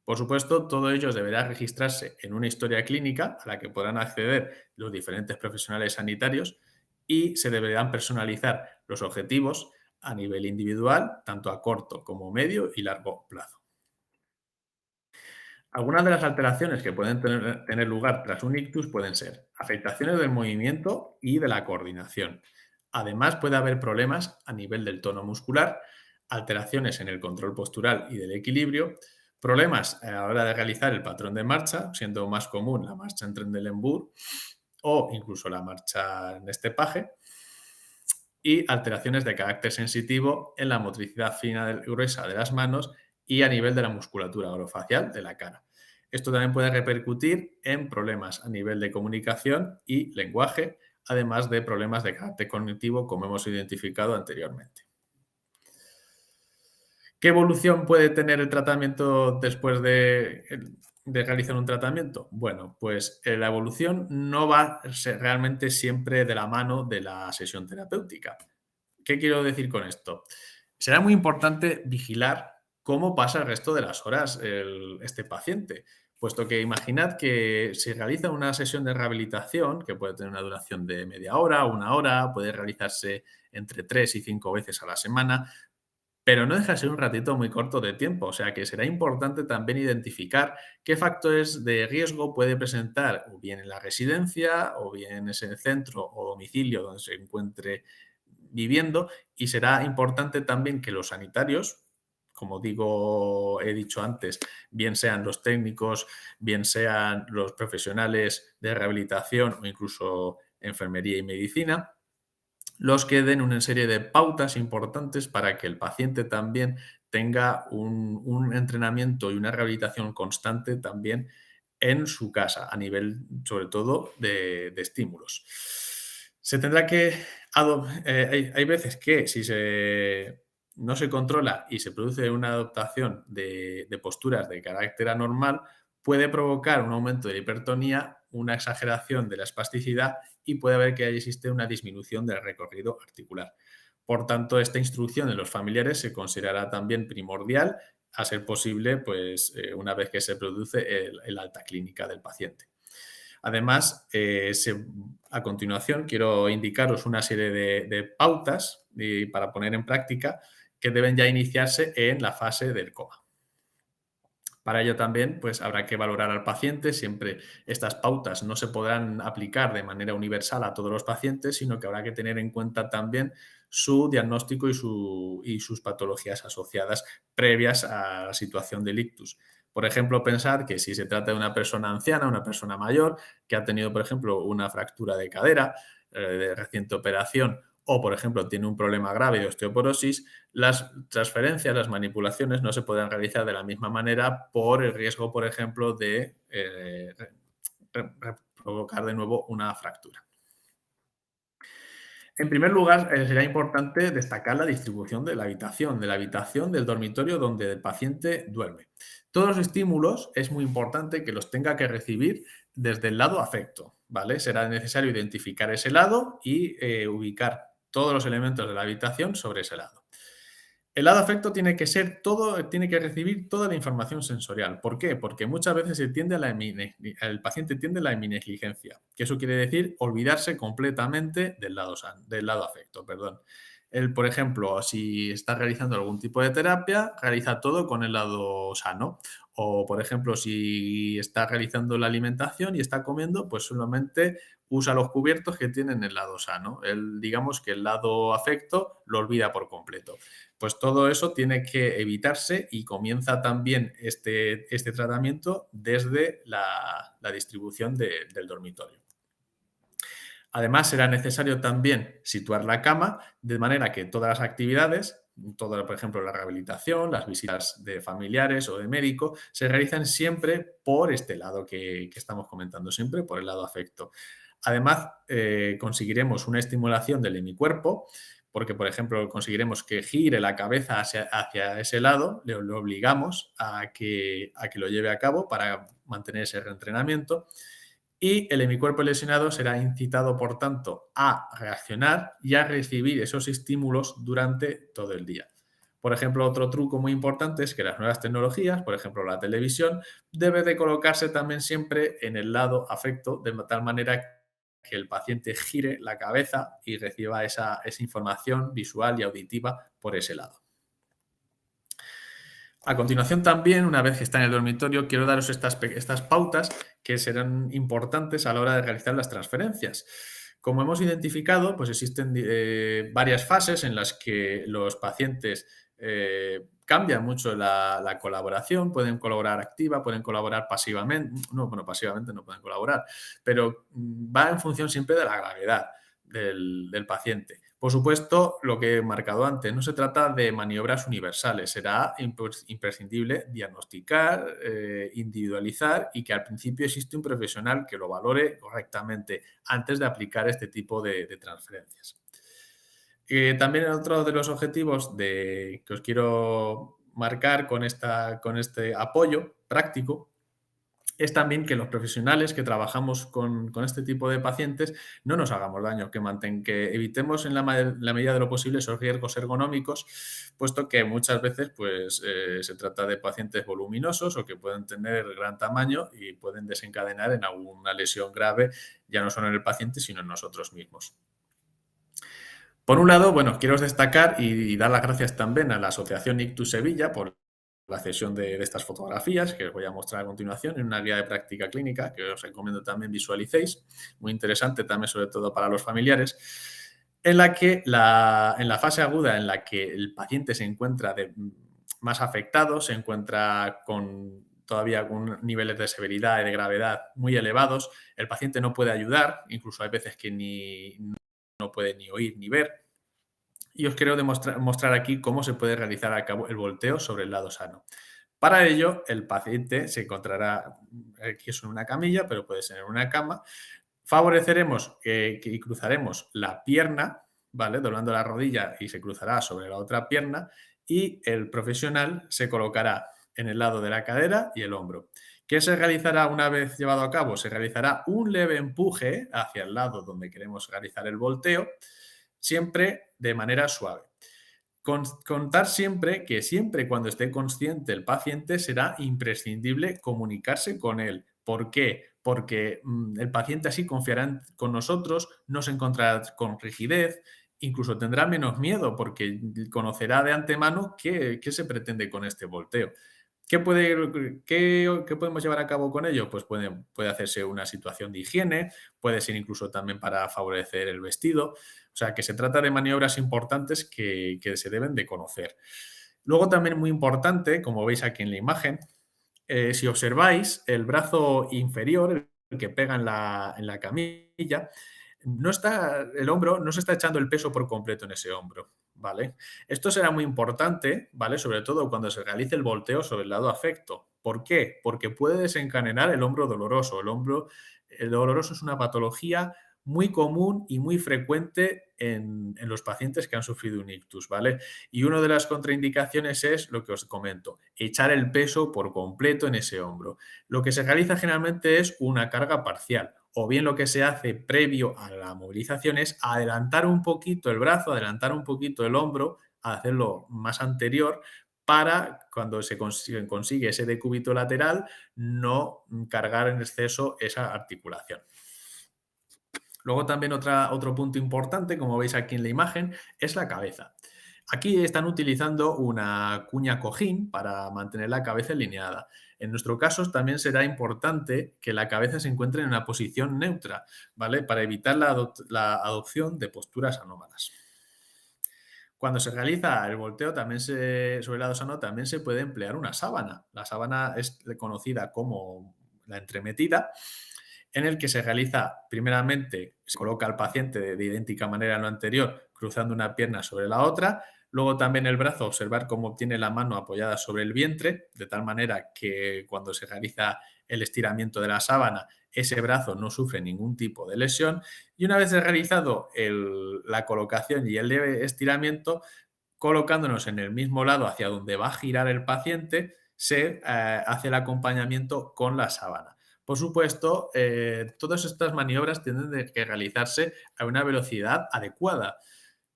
Por supuesto, todo ello deberá registrarse en una historia clínica a la que podrán acceder los diferentes profesionales sanitarios y se deberán personalizar los objetivos a nivel individual, tanto a corto como medio y largo plazo. Algunas de las alteraciones que pueden tener lugar tras un ictus pueden ser afectaciones del movimiento y de la coordinación. Además, puede haber problemas a nivel del tono muscular, alteraciones en el control postural y del equilibrio, problemas a la hora de realizar el patrón de marcha, siendo más común la marcha en Trendelenburg o incluso la marcha en estepaje, y alteraciones de carácter sensitivo en la motricidad fina y gruesa de las manos y a nivel de la musculatura orofacial de la cara. Esto también puede repercutir en problemas a nivel de comunicación y lenguaje, además de problemas de carácter cognitivo, como hemos identificado anteriormente. ¿Qué evolución puede tener el tratamiento después de realizar un tratamiento? Bueno, pues la evolución no va a ser realmente siempre de la mano de la sesión terapéutica. ¿Qué quiero decir con esto? Será muy importante vigilar cómo pasa el resto de las horas este paciente, puesto que imaginad que se realiza una sesión de rehabilitación, que puede tener una duración de media hora, una hora, puede realizarse entre 3 y 5 veces a la semana, pero no deja de ser un ratito muy corto de tiempo, o sea que será importante también identificar qué factores de riesgo puede presentar o bien en la residencia o bien en ese centro o domicilio donde se encuentre viviendo, y será importante también que los sanitarios, como he dicho antes, bien sean los técnicos, bien sean los profesionales de rehabilitación o incluso enfermería y medicina, los que den una serie de pautas importantes para que el paciente también tenga un entrenamiento y una rehabilitación constante también en su casa, a nivel, sobre todo, de estímulos. Se tendrá que hay veces que si no se controla y se produce una adaptación de posturas de carácter anormal, puede provocar un aumento de la hipertonía, una exageración de la espasticidad y puede haber que existe una disminución del recorrido articular. Por tanto, esta instrucción de los familiares se considerará también primordial, a ser posible, pues una vez que se produce el alta clínica del paciente. Además, se A continuación, quiero indicaros una serie de pautas para poner en práctica que deben ya iniciarse en la fase del coma. Para ello también, pues habrá que valorar al paciente. Siempre estas pautas no se podrán aplicar de manera universal a todos los pacientes, sino que habrá que tener en cuenta también su diagnóstico y sus patologías asociadas previas a la situación del ictus. Por ejemplo, pensar que si se trata de una persona anciana, una persona mayor, que ha tenido, por ejemplo, una fractura de cadera de reciente operación o, por ejemplo, tiene un problema grave de osteoporosis, las transferencias, las manipulaciones no se pueden realizar de la misma manera por el riesgo, por ejemplo, de provocar de nuevo una fractura. En primer lugar, será importante destacar la distribución de la habitación del dormitorio donde el paciente duerme. Todos los estímulos es muy importante que los tenga que recibir desde el lado afecto, ¿vale? Será necesario identificar ese lado y ubicar todos los elementos de la habitación sobre ese lado. El lado afecto tiene que ser todo, tiene que recibir toda la información sensorial. ¿Por qué? Porque muchas veces el paciente tiende a la heminegligencia, que eso quiere decir olvidarse completamente del lado afecto, perdón. Él, por ejemplo, si está realizando algún tipo de terapia, realiza todo con el lado sano. O, por ejemplo, si está realizando la alimentación y está comiendo, pues solamente usa los cubiertos que tienen el lado sano. Él, digamos que el lado afecto lo olvida por completo. Pues todo eso tiene que evitarse y comienza también este tratamiento desde la distribución del dormitorio. Además, será necesario también situar la cama de manera que todas las actividades, por ejemplo, la rehabilitación, las visitas de familiares o de médico, se realizan siempre por este lado que estamos comentando, siempre por el lado afecto. Además, conseguiremos una estimulación del hemicuerpo, porque, por ejemplo, conseguiremos que gire la cabeza hacia ese lado, le obligamos a que lo lleve a cabo para mantener ese reentrenamiento y el hemicuerpo lesionado será incitado, por tanto, a reaccionar y a recibir esos estímulos durante todo el día. Por ejemplo, otro truco muy importante es que las nuevas tecnologías, por ejemplo la televisión, debe de colocarse también siempre en el lado afecto, de tal manera que el paciente gire la cabeza y reciba esa información visual y auditiva por ese lado. A continuación también, una vez que está en el dormitorio, quiero daros estas pautas que serán importantes a la hora de realizar las transferencias. Como hemos identificado, pues existen varias fases en las que los pacientes cambian mucho la colaboración, pueden colaborar activa, pueden colaborar pasivamente, no, bueno, pasivamente no pueden colaborar, pero va en función siempre de la gravedad del paciente. Por supuesto, lo que he marcado antes, no se trata de maniobras universales, será imprescindible diagnosticar, individualizar y que al principio existe un profesional que lo valore correctamente antes de aplicar este tipo de transferencias. También otro de los objetivos que os quiero marcar con este apoyo práctico es también que los profesionales que trabajamos con este tipo de pacientes no nos hagamos daño, que evitemos en la medida de lo posible esos riesgos ergonómicos, puesto que muchas veces pues, se trata de pacientes voluminosos o que pueden tener gran tamaño y pueden desencadenar en alguna lesión grave, ya no solo en el paciente, sino en nosotros mismos. Por un lado, bueno, quiero destacar y dar las gracias también a la Asociación Ictus Sevilla por la cesión de estas fotografías que os voy a mostrar a continuación en una guía de práctica clínica que os recomiendo también visualicéis, muy interesante también sobre todo para los familiares, en la que en la fase aguda en la que el paciente se encuentra más afectado, se encuentra todavía con niveles de severidad y de gravedad muy elevados, el paciente no puede ayudar, incluso hay veces que no puede ni oír ni ver. Y os quiero mostrar aquí cómo se puede realizar a cabo el volteo sobre el lado sano. Para ello, el paciente se encontrará aquí en una camilla, pero puede ser en una cama. Favoreceremos y cruzaremos la pierna, ¿vale? Doblando la rodilla y se cruzará sobre la otra pierna y el profesional se colocará en el lado de la cadera y el hombro. ¿Qué se realizará una vez llevado a cabo? Se realizará un leve empuje hacia el lado donde queremos realizar el volteo, siempre de manera suave. Contar siempre cuando esté consciente el paciente será imprescindible comunicarse con él. ¿Por qué? porque el paciente así confiará con nosotros, no se encontrará con rigidez, incluso tendrá menos miedo porque conocerá de antemano qué se pretende con este volteo. ¿Qué podemos llevar a cabo con ello? Pues puede hacerse una situación de higiene, puede ser incluso también para favorecer el vestido. O sea, que se trata de maniobras importantes que se deben de conocer. Luego también muy importante, como veis aquí en la imagen, si observáis el brazo inferior, el que pega en la camilla, el hombro no se está echando el peso por completo en ese hombro, ¿vale? Esto será muy importante, ¿vale? Sobre todo cuando se realice el volteo sobre el lado afecto. ¿Por qué? Porque puede desencadenar el hombro doloroso. El doloroso es una patología muy común y muy frecuente en los pacientes que han sufrido un ictus, ¿vale? Y una de las contraindicaciones es lo que os comento, echar el peso por completo en ese hombro. Lo que se realiza generalmente es una carga parcial, o bien lo que se hace previo a la movilización es adelantar un poquito el brazo, adelantar un poquito el hombro, hacerlo más anterior para cuando se consigue ese decúbito lateral no cargar en exceso esa articulación. Luego también otro punto importante, como veis aquí en la imagen, es la cabeza. Aquí están utilizando una cuña cojín para mantener la cabeza alineada. En nuestro caso también será importante que la cabeza se encuentre en una posición neutra, ¿vale? Para evitar la adopción de posturas anómalas. Cuando se realiza el volteo sobre el lado sano también se puede emplear una sábana. La sábana es conocida como la entremetida, en el que se realiza primeramente, se coloca al paciente de idéntica manera a lo anterior, cruzando una pierna sobre la otra, luego también el brazo, observar cómo tiene la mano apoyada sobre el vientre, de tal manera que cuando se realiza el estiramiento de la sábana, ese brazo no sufre ningún tipo de lesión, y una vez realizado la colocación y el leve estiramiento, colocándonos en el mismo lado hacia donde va a girar el paciente, se hace el acompañamiento con la sábana. Por supuesto, todas estas maniobras tienen que realizarse a una velocidad adecuada.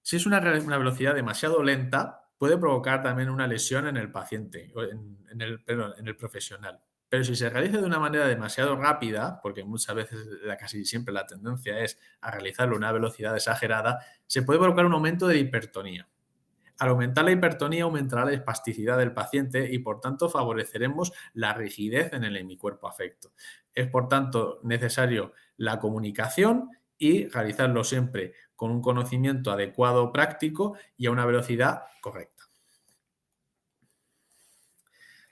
Si es una velocidad demasiado lenta, puede provocar también una lesión en el paciente, o en el profesional. Pero si se realiza de una manera demasiado rápida, porque muchas veces, casi siempre la tendencia es a realizarlo a una velocidad exagerada, se puede provocar un aumento de hipertonía. Al aumentar la hipertonía, aumentará la espasticidad del paciente y, por tanto, favoreceremos la rigidez en el hemicuerpo afecto. Es, por tanto, necesario la comunicación y realizarlo siempre con un conocimiento adecuado práctico y a una velocidad correcta.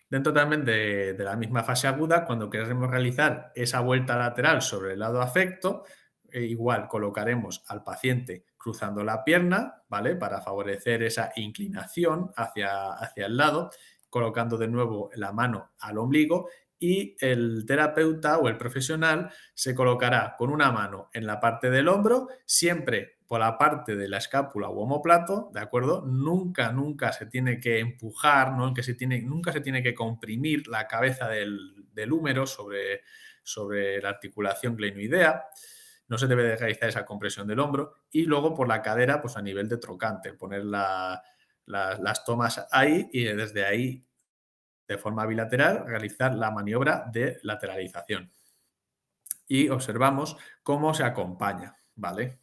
Dentro también de la misma fase aguda, cuando queremos realizar esa vuelta lateral sobre el lado afecto, igual colocaremos al paciente cruzando la pierna, ¿vale? Para favorecer esa inclinación hacia el lado, colocando de nuevo la mano al ombligo y el terapeuta o el profesional se colocará con una mano en la parte del hombro, siempre por la parte de la escápula u omóplato, ¿de acuerdo? Nunca se tiene que empujar, nunca se tiene que comprimir la cabeza del húmero sobre la articulación glenoidea. No se debe de realizar esa compresión del hombro. Y luego por la cadera, pues a nivel de trocante, poner las tomas ahí y desde ahí, de forma bilateral, realizar la maniobra de lateralización. Y observamos cómo se acompaña, ¿vale?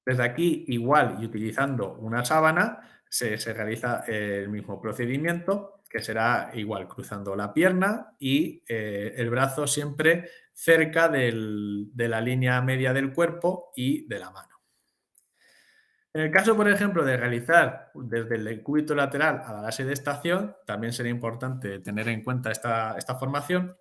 Desde aquí, igual y utilizando una sábana, se realiza el mismo procedimiento, que será igual cruzando la pierna y el brazo siempre cerca de la línea media del cuerpo y de la mano. En el caso, por ejemplo, de realizar desde el decúbito lateral a la base de estación, también sería importante tener en cuenta esta formación.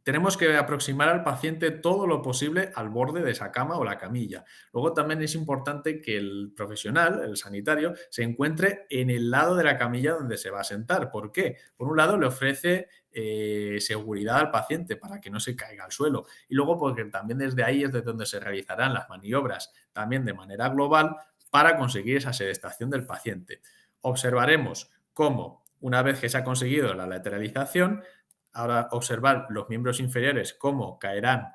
Tenemos que aproximar al paciente todo lo posible al borde de esa cama o la camilla. Luego también es importante que el profesional, el sanitario, se encuentre en el lado de la camilla donde se va a sentar. ¿Por qué? Por un lado, le ofrece seguridad al paciente para que no se caiga al suelo. Y luego porque también desde ahí es de donde se realizarán las maniobras, también de manera global, para conseguir esa sedestación del paciente. Observaremos cómo, una vez que se ha conseguido la lateralización, ahora observar los miembros inferiores cómo caerán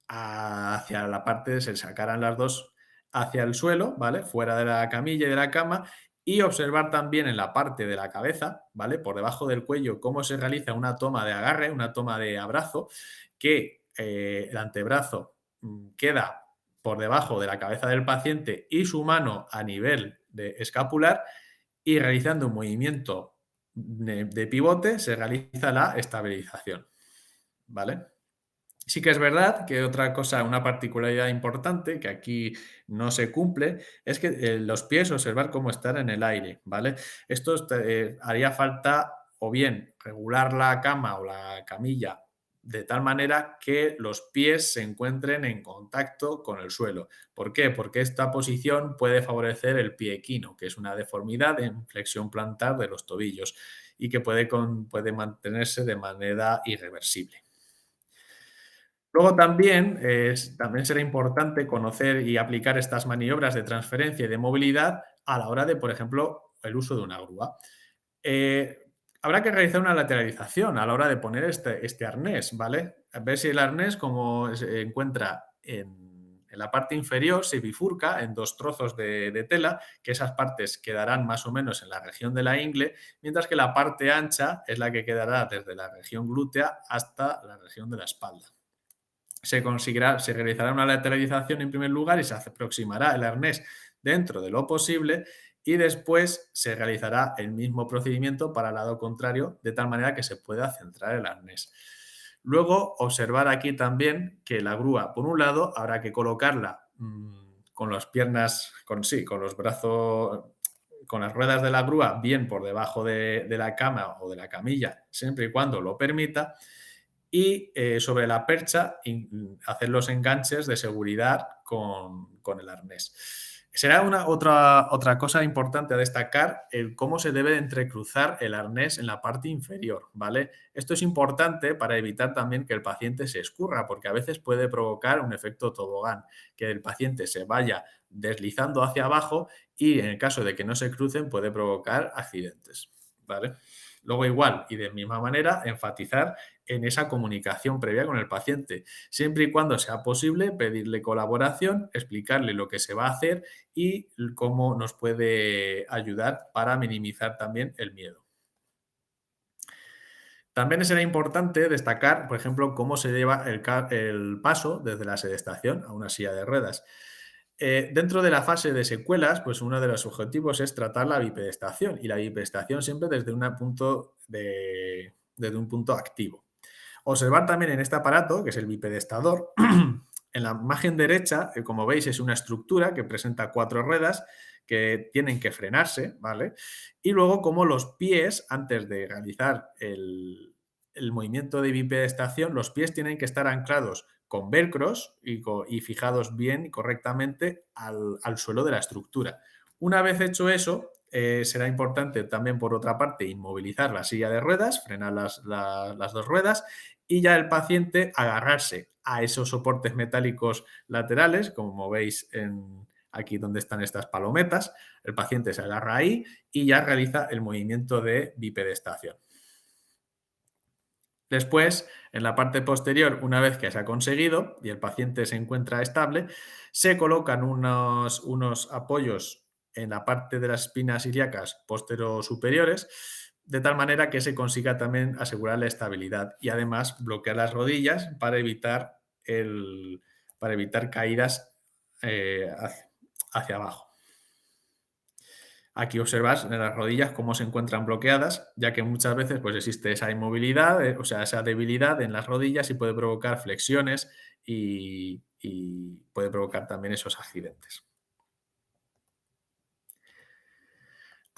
hacia la parte, se sacarán las dos hacia el suelo, ¿vale? Fuera de la camilla y de la cama, y observar también en la parte de la cabeza, ¿vale? Por debajo del cuello, cómo se realiza una toma de agarre, una toma de abrazo, que el antebrazo queda por debajo de la cabeza del paciente y su mano a nivel de escapular, y realizando un movimiento de pivote se realiza la estabilización, ¿vale? Sí que es verdad que otra cosa, una particularidad importante que aquí no se cumple, es que los pies observar cómo están en el aire, ¿vale? Esto haría falta o bien regular la cama o la camilla de tal manera que los pies se encuentren en contacto con el suelo. ¿Por qué? Porque esta posición puede favorecer el pie equino, que es una deformidad en flexión plantar de los tobillos y que puede mantenerse de manera irreversible. Luego también, también será importante conocer y aplicar estas maniobras de transferencia y de movilidad a la hora de, por ejemplo, el uso de una grúa. Eh, Habrá que realizar una lateralización a la hora de poner este arnés, ¿vale? A ver si el arnés, como se encuentra en la parte inferior, se bifurca en dos trozos de tela, que esas partes quedarán más o menos en la región de la ingle, mientras que la parte ancha es la que quedará desde la región glútea hasta la región de la espalda. Se realizará una lateralización en primer lugar y se aproximará el arnés dentro de lo posible, y después se realizará el mismo procedimiento para el lado contrario, de tal manera que se pueda centrar el arnés. Luego, observar aquí también que la grúa, por un lado, habrá que colocarla con las piernas, con los brazos, con las ruedas de la grúa bien por debajo de la cama o de la camilla, siempre y cuando lo permita, y sobre la percha hacer los enganches de seguridad con el arnés. Será otra cosa importante a destacar el cómo se debe entrecruzar el arnés en la parte inferior, ¿vale? Esto es importante para evitar también que el paciente se escurra, porque a veces puede provocar un efecto tobogán, que el paciente se vaya deslizando hacia abajo y en el caso de que no se crucen puede provocar accidentes, ¿vale? Luego igual y de misma manera enfatizar en esa comunicación previa con el paciente, siempre y cuando sea posible pedirle colaboración, explicarle lo que se va a hacer y cómo nos puede ayudar para minimizar también el miedo. También será importante destacar, por ejemplo, cómo se lleva el paso desde la sedestación a una silla de ruedas. Dentro de la fase de secuelas, pues uno de los objetivos es tratar la bipedestación, y la bipedestación siempre desde un punto activo. Observar también en este aparato, que es el bipedestador, en la imagen derecha, como veis, es una estructura que presenta 4 ruedas que tienen que frenarse, ¿vale? Y luego como los pies, antes de realizar el movimiento de bipedestación, los pies tienen que estar anclados con velcros y fijados bien y correctamente al suelo de la estructura. Una vez hecho eso, será importante también, por otra parte, inmovilizar la silla de ruedas, frenar las dos ruedas, y ya el paciente agarrarse a esos soportes metálicos laterales, como veis aquí donde están estas palometas. El paciente se agarra ahí y ya realiza el movimiento de bipedestación. Después, en la parte posterior, una vez que se ha conseguido y el paciente se encuentra estable, se colocan unos apoyos en la parte de las espinas ilíacas postero-superiores, de tal manera que se consiga también asegurar la estabilidad y además bloquear las rodillas para evitar caídas hacia abajo. Aquí observas en las rodillas cómo se encuentran bloqueadas, ya que muchas veces pues, existe esa inmovilidad, o sea, esa debilidad en las rodillas, y puede provocar flexiones y puede provocar también esos accidentes.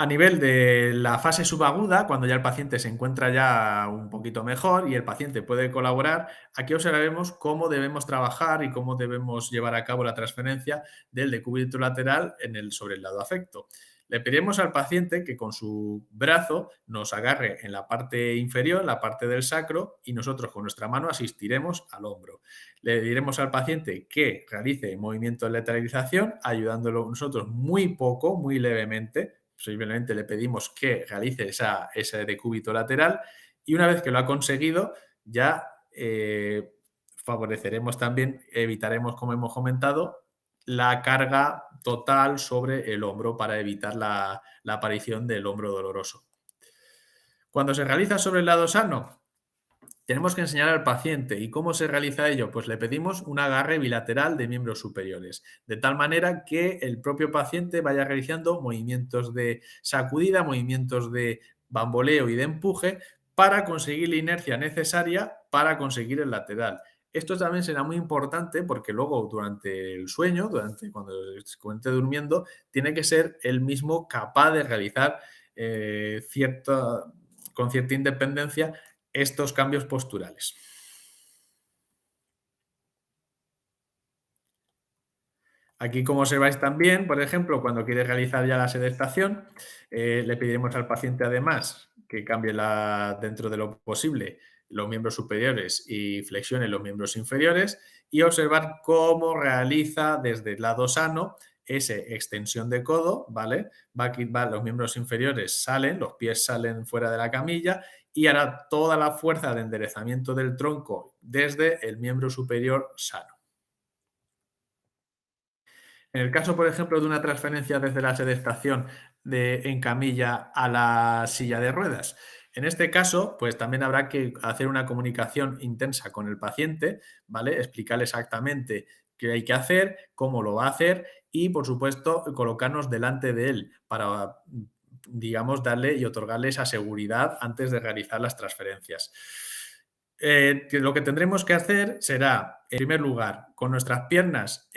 A nivel de la fase subaguda, cuando ya el paciente se encuentra ya un poquito mejor y el paciente puede colaborar, aquí observaremos cómo debemos trabajar y cómo debemos llevar a cabo la transferencia del decúbito lateral sobre el lado afecto. Le pediremos al paciente que con su brazo nos agarre en la parte inferior, la parte del sacro, y nosotros con nuestra mano asistiremos al hombro. Le diremos al paciente que realice movimiento de lateralización, ayudándolo nosotros muy poco, muy levemente. Simplemente le pedimos que realice ese decúbito lateral, y una vez que lo ha conseguido, ya favoreceremos también, evitaremos, como hemos comentado, la carga total sobre el hombro para evitar la aparición del hombro doloroso. Cuando se realiza sobre el lado sano, tenemos que enseñar al paciente. ¿Y cómo se realiza ello? Pues le pedimos un agarre bilateral de miembros superiores, de tal manera que el propio paciente vaya realizando movimientos de sacudida, movimientos de bamboleo y de empuje para conseguir la inercia necesaria para conseguir el lateral. Esto también será muy importante porque luego durante el sueño, durante cuando se encuentre durmiendo, tiene que ser él mismo capaz de realizar con cierta independencia estos cambios posturales. Aquí, como observáis también, por ejemplo, cuando quiere realizar ya la sedestación, le pediremos al paciente además que cambie dentro de lo posible los miembros superiores y flexione los miembros inferiores y observar cómo realiza desde el lado sano esa extensión de codo, ¿vale? Los miembros inferiores salen, los pies salen fuera de la camilla y hará toda la fuerza de enderezamiento del tronco desde el miembro superior sano. En el caso, por ejemplo, de una transferencia desde la sedestación en camilla a la silla de ruedas, en este caso, pues también habrá que hacer una comunicación intensa con el paciente, ¿vale? Explicarle exactamente qué hay que hacer, cómo lo va a hacer y, por supuesto, colocarnos delante de él para, digamos, darle y otorgarle esa seguridad antes de realizar las transferencias. Que lo que tendremos que hacer será, en primer lugar, con nuestras piernas,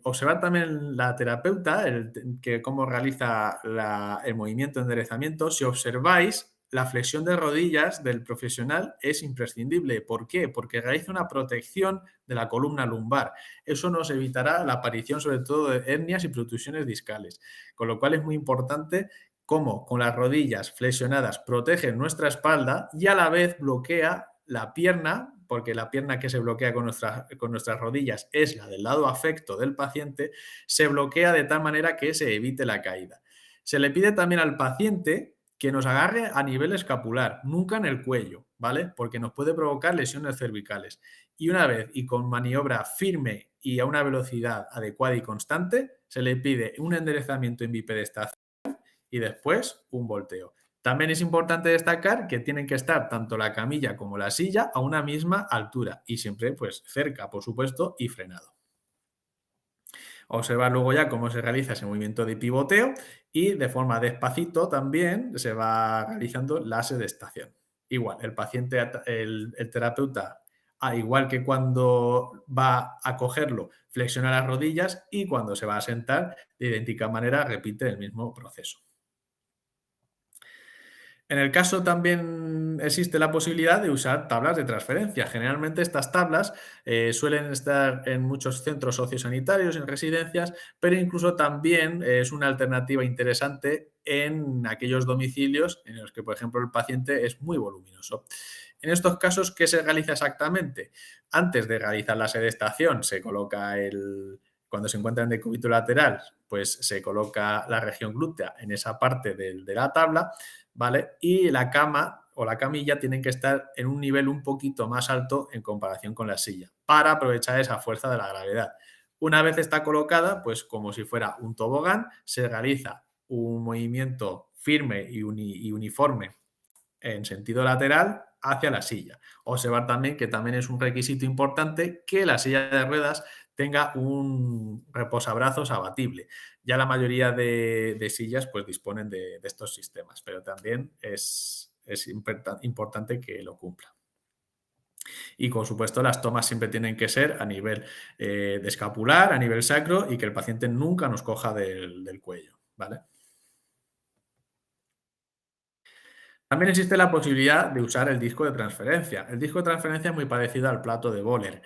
observar también la terapeuta, cómo realiza el movimiento de enderezamiento. Si observáis, la flexión de rodillas del profesional es imprescindible. ¿Por qué? Porque realiza una protección de la columna lumbar. Eso nos evitará la aparición, sobre todo, de hernias y protusiones discales. Con lo cual es muy importante cómo con las rodillas flexionadas protege nuestra espalda y a la vez bloquea la pierna, porque la pierna que se bloquea con nuestras rodillas es la del lado afecto del paciente, se bloquea de tal manera que se evite la caída. Se le pide también al paciente que nos agarre a nivel escapular, nunca en el cuello, ¿vale? Porque nos puede provocar lesiones cervicales. Y una vez y con maniobra firme y a una velocidad adecuada y constante, se le pide un enderezamiento en bipedestación y después un volteo. También es importante destacar que tienen que estar tanto la camilla como la silla a una misma altura y siempre pues cerca, por supuesto, y frenado. Observar luego ya cómo se realiza ese movimiento de pivoteo y de forma despacito también se va realizando la sedestación. Igual, el terapeuta, igual que cuando va a cogerlo, flexiona las rodillas y cuando se va a sentar, de idéntica manera repite el mismo proceso. En el caso también existe la posibilidad de usar tablas de transferencia. Generalmente estas tablas suelen estar en muchos centros sociosanitarios, en residencias, pero incluso también es una alternativa interesante en aquellos domicilios en los que, por ejemplo, el paciente es muy voluminoso. En estos casos, ¿qué se realiza exactamente? Antes de realizar la sedestación, cuando se encuentra en decúbito lateral, pues se coloca la región glútea en esa parte de la tabla, ¿vale? Y la cama o la camilla tienen que estar en un nivel un poquito más alto en comparación con la silla, para aprovechar esa fuerza de la gravedad. Una vez está colocada, pues como si fuera un tobogán, se realiza un movimiento firme y uniforme en sentido lateral hacia la silla. Observar también que también es un requisito importante que la silla de ruedas tenga un reposabrazos abatible. Ya la mayoría de sillas pues disponen de estos sistemas, pero también es importante que lo cumpla. Y, por supuesto, las tomas siempre tienen que ser a nivel de escapular, a nivel sacro y que el paciente nunca nos coja del cuello, ¿vale? También existe la posibilidad de usar el disco de transferencia. El disco de transferencia es muy parecido al plato de Böhler.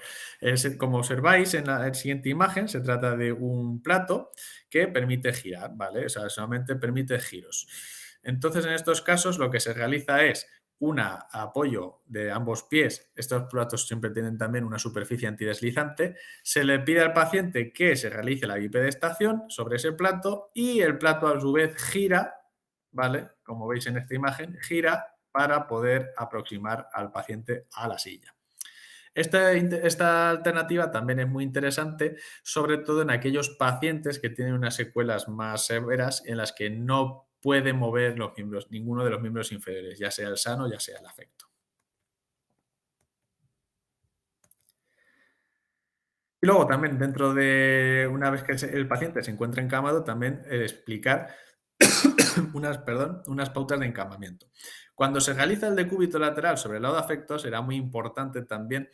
Como observáis en la siguiente imagen, se trata de un plato que permite girar, ¿vale? O sea, solamente permite giros. Entonces, en estos casos, lo que se realiza es un apoyo de ambos pies. Estos platos siempre tienen también una superficie antideslizante. Se le pide al paciente que se realice la bipedestación sobre ese plato y el plato, a su vez, gira, ¿vale? Como veis en esta imagen, gira para poder aproximar al paciente a la silla. Esta alternativa también es muy interesante, sobre todo en aquellos pacientes que tienen unas secuelas más severas en las que no puede mover ninguno de los miembros inferiores, ya sea el sano, ya sea el afecto. Y luego también dentro de una vez que el paciente se encuentra encamado, también explicar unas pautas de encamamiento. Cuando se realiza el decúbito lateral sobre el lado afecto, será muy importante también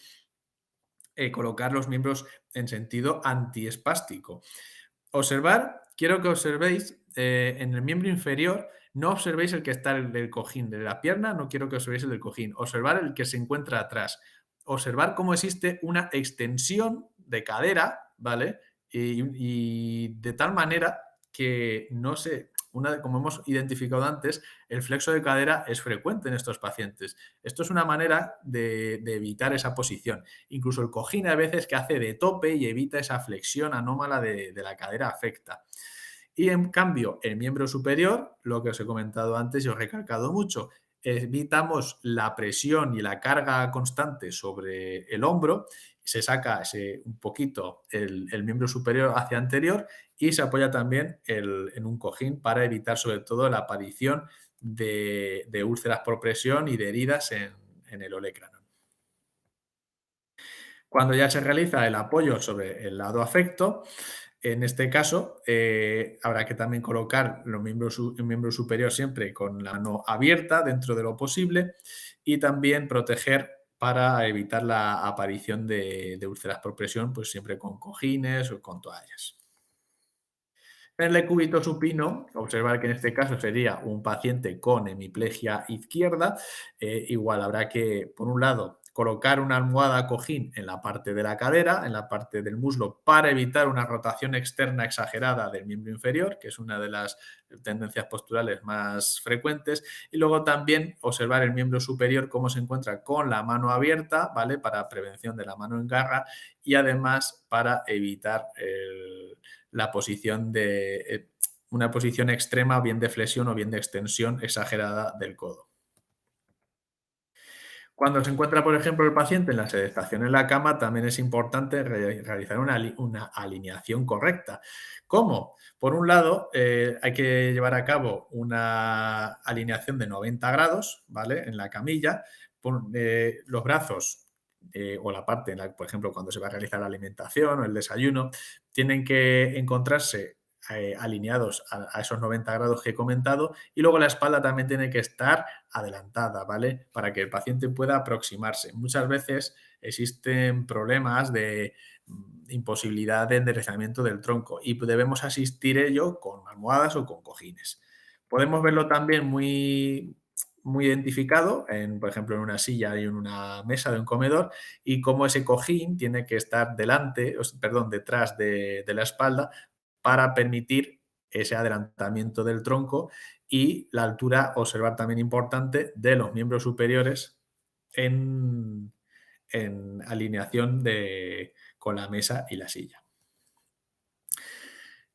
colocar los miembros en sentido antiespástico. Quiero que observéis en el miembro inferior, no observéis el que está del cojín de la pierna, no quiero que observéis el del cojín, observar el que se encuentra atrás, observar cómo existe una extensión de cadera, ¿vale? Y de tal manera que no se, como hemos identificado antes, el flexo de cadera es frecuente en estos pacientes. Esto es una manera de evitar esa posición. Incluso el cojín a veces que hace de tope y evita esa flexión anómala de la cadera afecta. Y en cambio, el miembro superior, lo que os he comentado antes y os he recalcado mucho, evitamos la presión y la carga constante sobre el hombro, se saca un poquito el miembro superior hacia anterior y se apoya también en un cojín para evitar sobre todo la aparición de úlceras por presión y de heridas en el olecrano. Cuando ya se realiza el apoyo sobre el lado afecto, en este caso, habrá que también colocar el miembro superior siempre con la mano abierta dentro de lo posible y también proteger para evitar la aparición de úlceras por presión, pues siempre con cojines o con toallas. En el decúbito supino, observar que en este caso sería un paciente con hemiplegia izquierda, igual habrá que, por un lado, colocar una almohada cojín en la parte de la cadera, en la parte del muslo, para evitar una rotación externa exagerada del miembro inferior, que es una de las tendencias posturales más frecuentes, y luego también observar el miembro superior cómo se encuentra con la mano abierta, ¿vale? Para prevención de la mano en garra y además para evitar la posición una posición extrema, bien de flexión o bien de extensión exagerada del codo. Cuando se encuentra, por ejemplo, el paciente en la sedestación en la cama, también es importante realizar una alineación correcta. ¿Cómo? Por un lado, hay que llevar a cabo una alineación de 90 grados, ¿vale? En la camilla. Los brazos o la parte, por ejemplo, cuando se va a realizar la alimentación o el desayuno, tienen que encontrarse alineados a esos 90 grados que he comentado y luego la espalda también tiene que estar adelantada, ¿vale? Para que el paciente pueda aproximarse. Muchas veces existen problemas de imposibilidad de enderezamiento del tronco y debemos asistir ello con almohadas o con cojines. Podemos verlo también muy identificado, por ejemplo, en una silla y en una mesa de un comedor, y cómo ese cojín tiene que estar detrás de la espalda para permitir ese adelantamiento del tronco y la altura, observar también importante, de los miembros superiores en, en alineación con la mesa y la silla.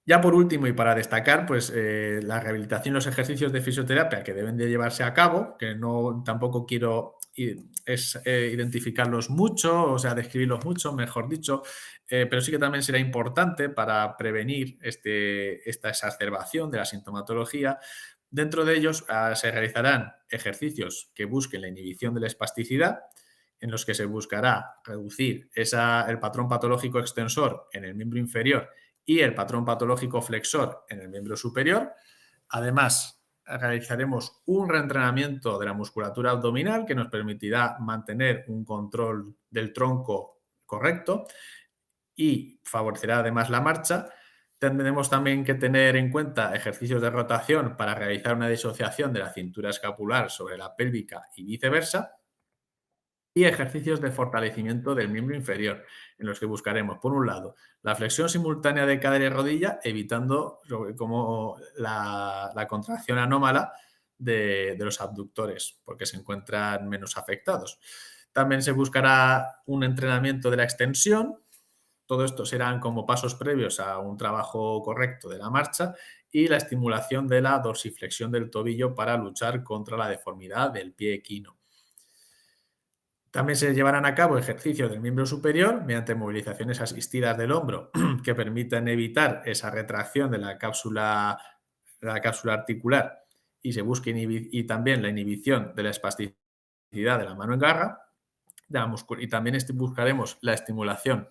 Ya por último y para destacar, pues la rehabilitación y los ejercicios de fisioterapia que deben de llevarse a cabo, que no tampoco quiero identificarlos mucho, o sea, describirlos mucho, mejor dicho, pero sí que también será importante para prevenir esta exacerbación de la sintomatología. Dentro de ellos se realizarán ejercicios que busquen la inhibición de la espasticidad, en los que se buscará reducir el patrón patológico extensor en el miembro inferior y el patrón patológico flexor en el miembro superior. Además, realizaremos un reentrenamiento de la musculatura abdominal que nos permitirá mantener un control del tronco correcto y favorecerá además la marcha. Tendremos también que tener en cuenta ejercicios de rotación para realizar una disociación de la cintura escapular sobre la pélvica y viceversa. Y ejercicios de fortalecimiento del miembro inferior, en los que buscaremos, por un lado, la flexión simultánea de cadera y rodilla, evitando como la contracción anómala de los abductores, porque se encuentran menos afectados. También se buscará un entrenamiento de la extensión. Todo esto serán como pasos previos a un trabajo correcto de la marcha y la estimulación de la dorsiflexión del tobillo para luchar contra la deformidad del pie equino. También se llevarán a cabo ejercicios del miembro superior mediante movilizaciones asistidas del hombro que permitan evitar esa retracción de la cápsula articular y se busque y también la inhibición de la espasticidad de la mano en garra. Y también buscaremos la estimulación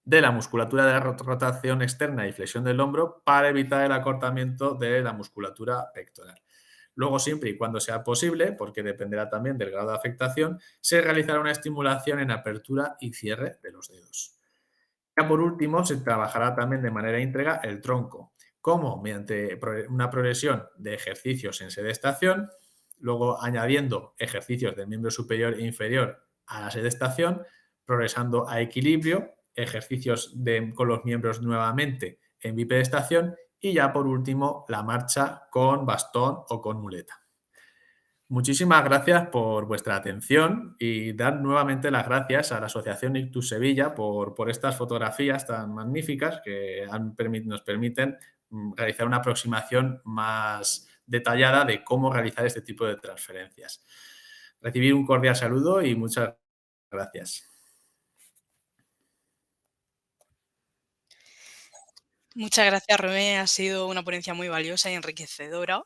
de la musculatura de la rotación externa y flexión del hombro para evitar el acortamiento de la musculatura pectoral. Luego, siempre y cuando sea posible, porque dependerá también del grado de afectación, se realizará una estimulación en apertura y cierre de los dedos. Ya por último, se trabajará también de manera íntegra el tronco, como mediante una progresión de ejercicios en sedestación, luego añadiendo ejercicios del miembro superior e inferior a la sedestación, progresando a equilibrio, ejercicios con los miembros nuevamente en bipedestación y ya por último la marcha con bastón o con muleta. Muchísimas gracias por vuestra atención y dar nuevamente las gracias a la Asociación Ictus Sevilla por estas fotografías tan magníficas que nos permiten realizar una aproximación más detallada de cómo realizar este tipo de transferencias. Recibir un cordial saludo y muchas gracias. Muchas gracias, Rubén. Ha sido una ponencia muy valiosa y enriquecedora.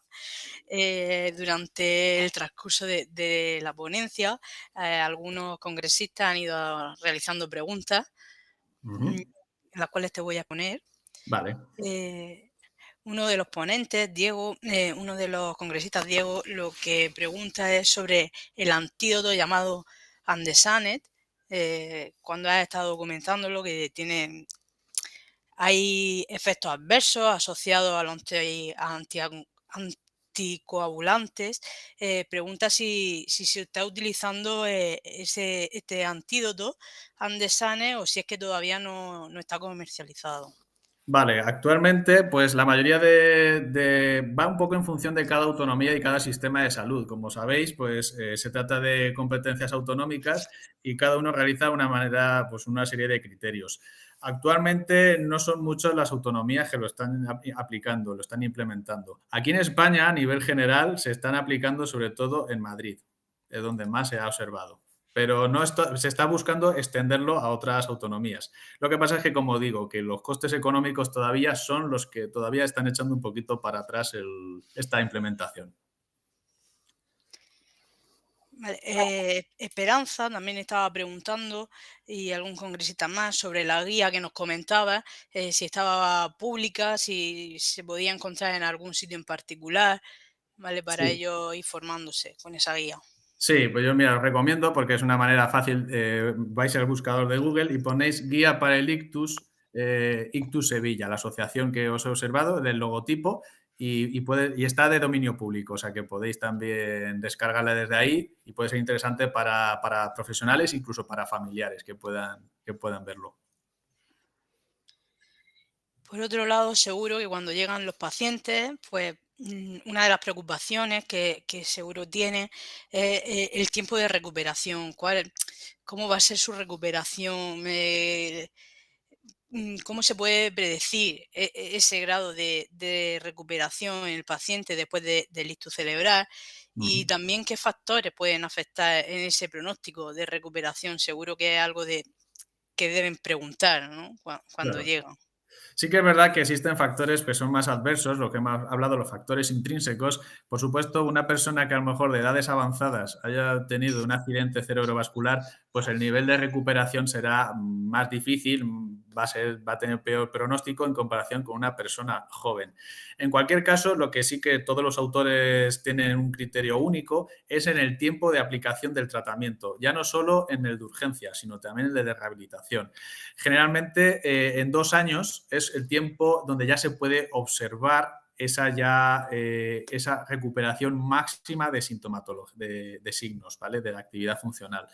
Durante el transcurso de la ponencia, algunos congresistas han ido realizando preguntas, mm, Ujú. las cuales te voy a poner. Vale. Eh, Uno de los ponentes, Diego, uno de los congresistas, Diego, lo que pregunta es sobre el antídoto llamado Andesanet. Cuando has estado documentándolo, que hay efectos adversos asociados a los anticoagulantes. Pregunta si se está utilizando este antídoto Andesane o si es que todavía no está comercializado. Vale, actualmente, pues la mayoría va un poco en función de cada autonomía y cada sistema de salud. Como sabéis, pues se trata de competencias autonómicas y cada uno realiza pues una serie de criterios. Actualmente no son muchas las autonomías que lo están aplicando, lo están implementando. Aquí en España, a nivel general, se están aplicando sobre todo en Madrid, es donde más se ha observado. Pero se está buscando extenderlo a otras autonomías. Lo que pasa es que, como digo, que los costes económicos todavía son los que todavía están echando un poquito para atrás esta implementación. Vale, Esperanza también estaba preguntando, y algún congresista más, sobre la guía que nos comentaba, si estaba pública, si se podía encontrar en algún sitio en particular, ¿vale? Para Sí. ellos ir formándose con esa guía. Sí, pues yo mira, os recomiendo porque es una manera fácil. Vais al buscador de Google y ponéis guía para el ictus, Ictus Sevilla, la asociación que os he observado, del logotipo, y está de dominio público, o sea que podéis también descargarla desde ahí y puede ser interesante para profesionales, incluso para familiares que puedan verlo. Por otro lado, seguro que cuando llegan los pacientes, pues una de las preocupaciones que seguro tienen es el tiempo de recuperación. ¿Cómo va a ser su recuperación? ¿Cómo se puede predecir ese grado de recuperación en el paciente después del ictus cerebral? Y Ujú. también qué factores pueden afectar en ese pronóstico de recuperación. Seguro que es algo que deben preguntar, ¿no? Cuando Claro. llegan. Sí que es verdad que existen factores que son más adversos, lo que hemos hablado, los factores intrínsecos. Por supuesto, una persona que a lo mejor de edades avanzadas haya tenido un accidente cerebrovascular, pues el nivel de recuperación será más difícil, va a tener peor pronóstico en comparación con una persona joven. En cualquier caso, lo que sí que todos los autores tienen un criterio único es en el tiempo de aplicación del tratamiento, ya no solo en el de urgencia, sino también en el de rehabilitación. Generalmente, en 2 años es el tiempo donde ya se puede observar esa recuperación máxima de sintomatología, de signos, ¿vale? De la actividad funcional.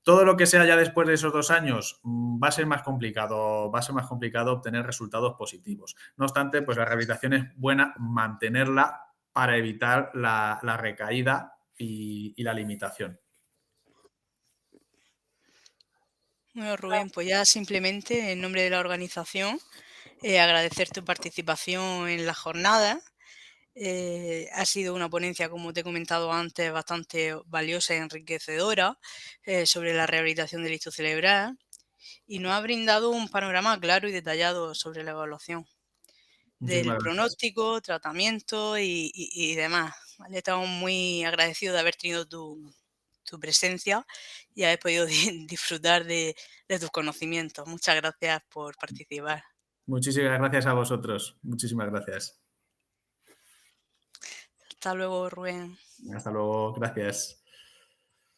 Todo lo que sea ya después de esos 2 años va a ser más complicado obtener resultados positivos. No obstante, pues la rehabilitación es buena mantenerla para evitar la recaída y la limitación. Bueno, Rubén, pues ya simplemente en nombre de la organización, agradecer tu participación en la jornada. Ha sido una ponencia, como te he comentado antes, bastante valiosa y enriquecedora sobre la rehabilitación del ictus cerebral y nos ha brindado un panorama claro y detallado sobre la evaluación del Muchísimas gracias. pronóstico, tratamiento y demás. ¿Vale? Estamos muy agradecidos de haber tenido tu presencia y haber podido disfrutar de tus conocimientos. Muchas gracias por participar. Muchísimas gracias a vosotros. Muchísimas gracias. Hasta luego, Rubén. Hasta luego. Gracias.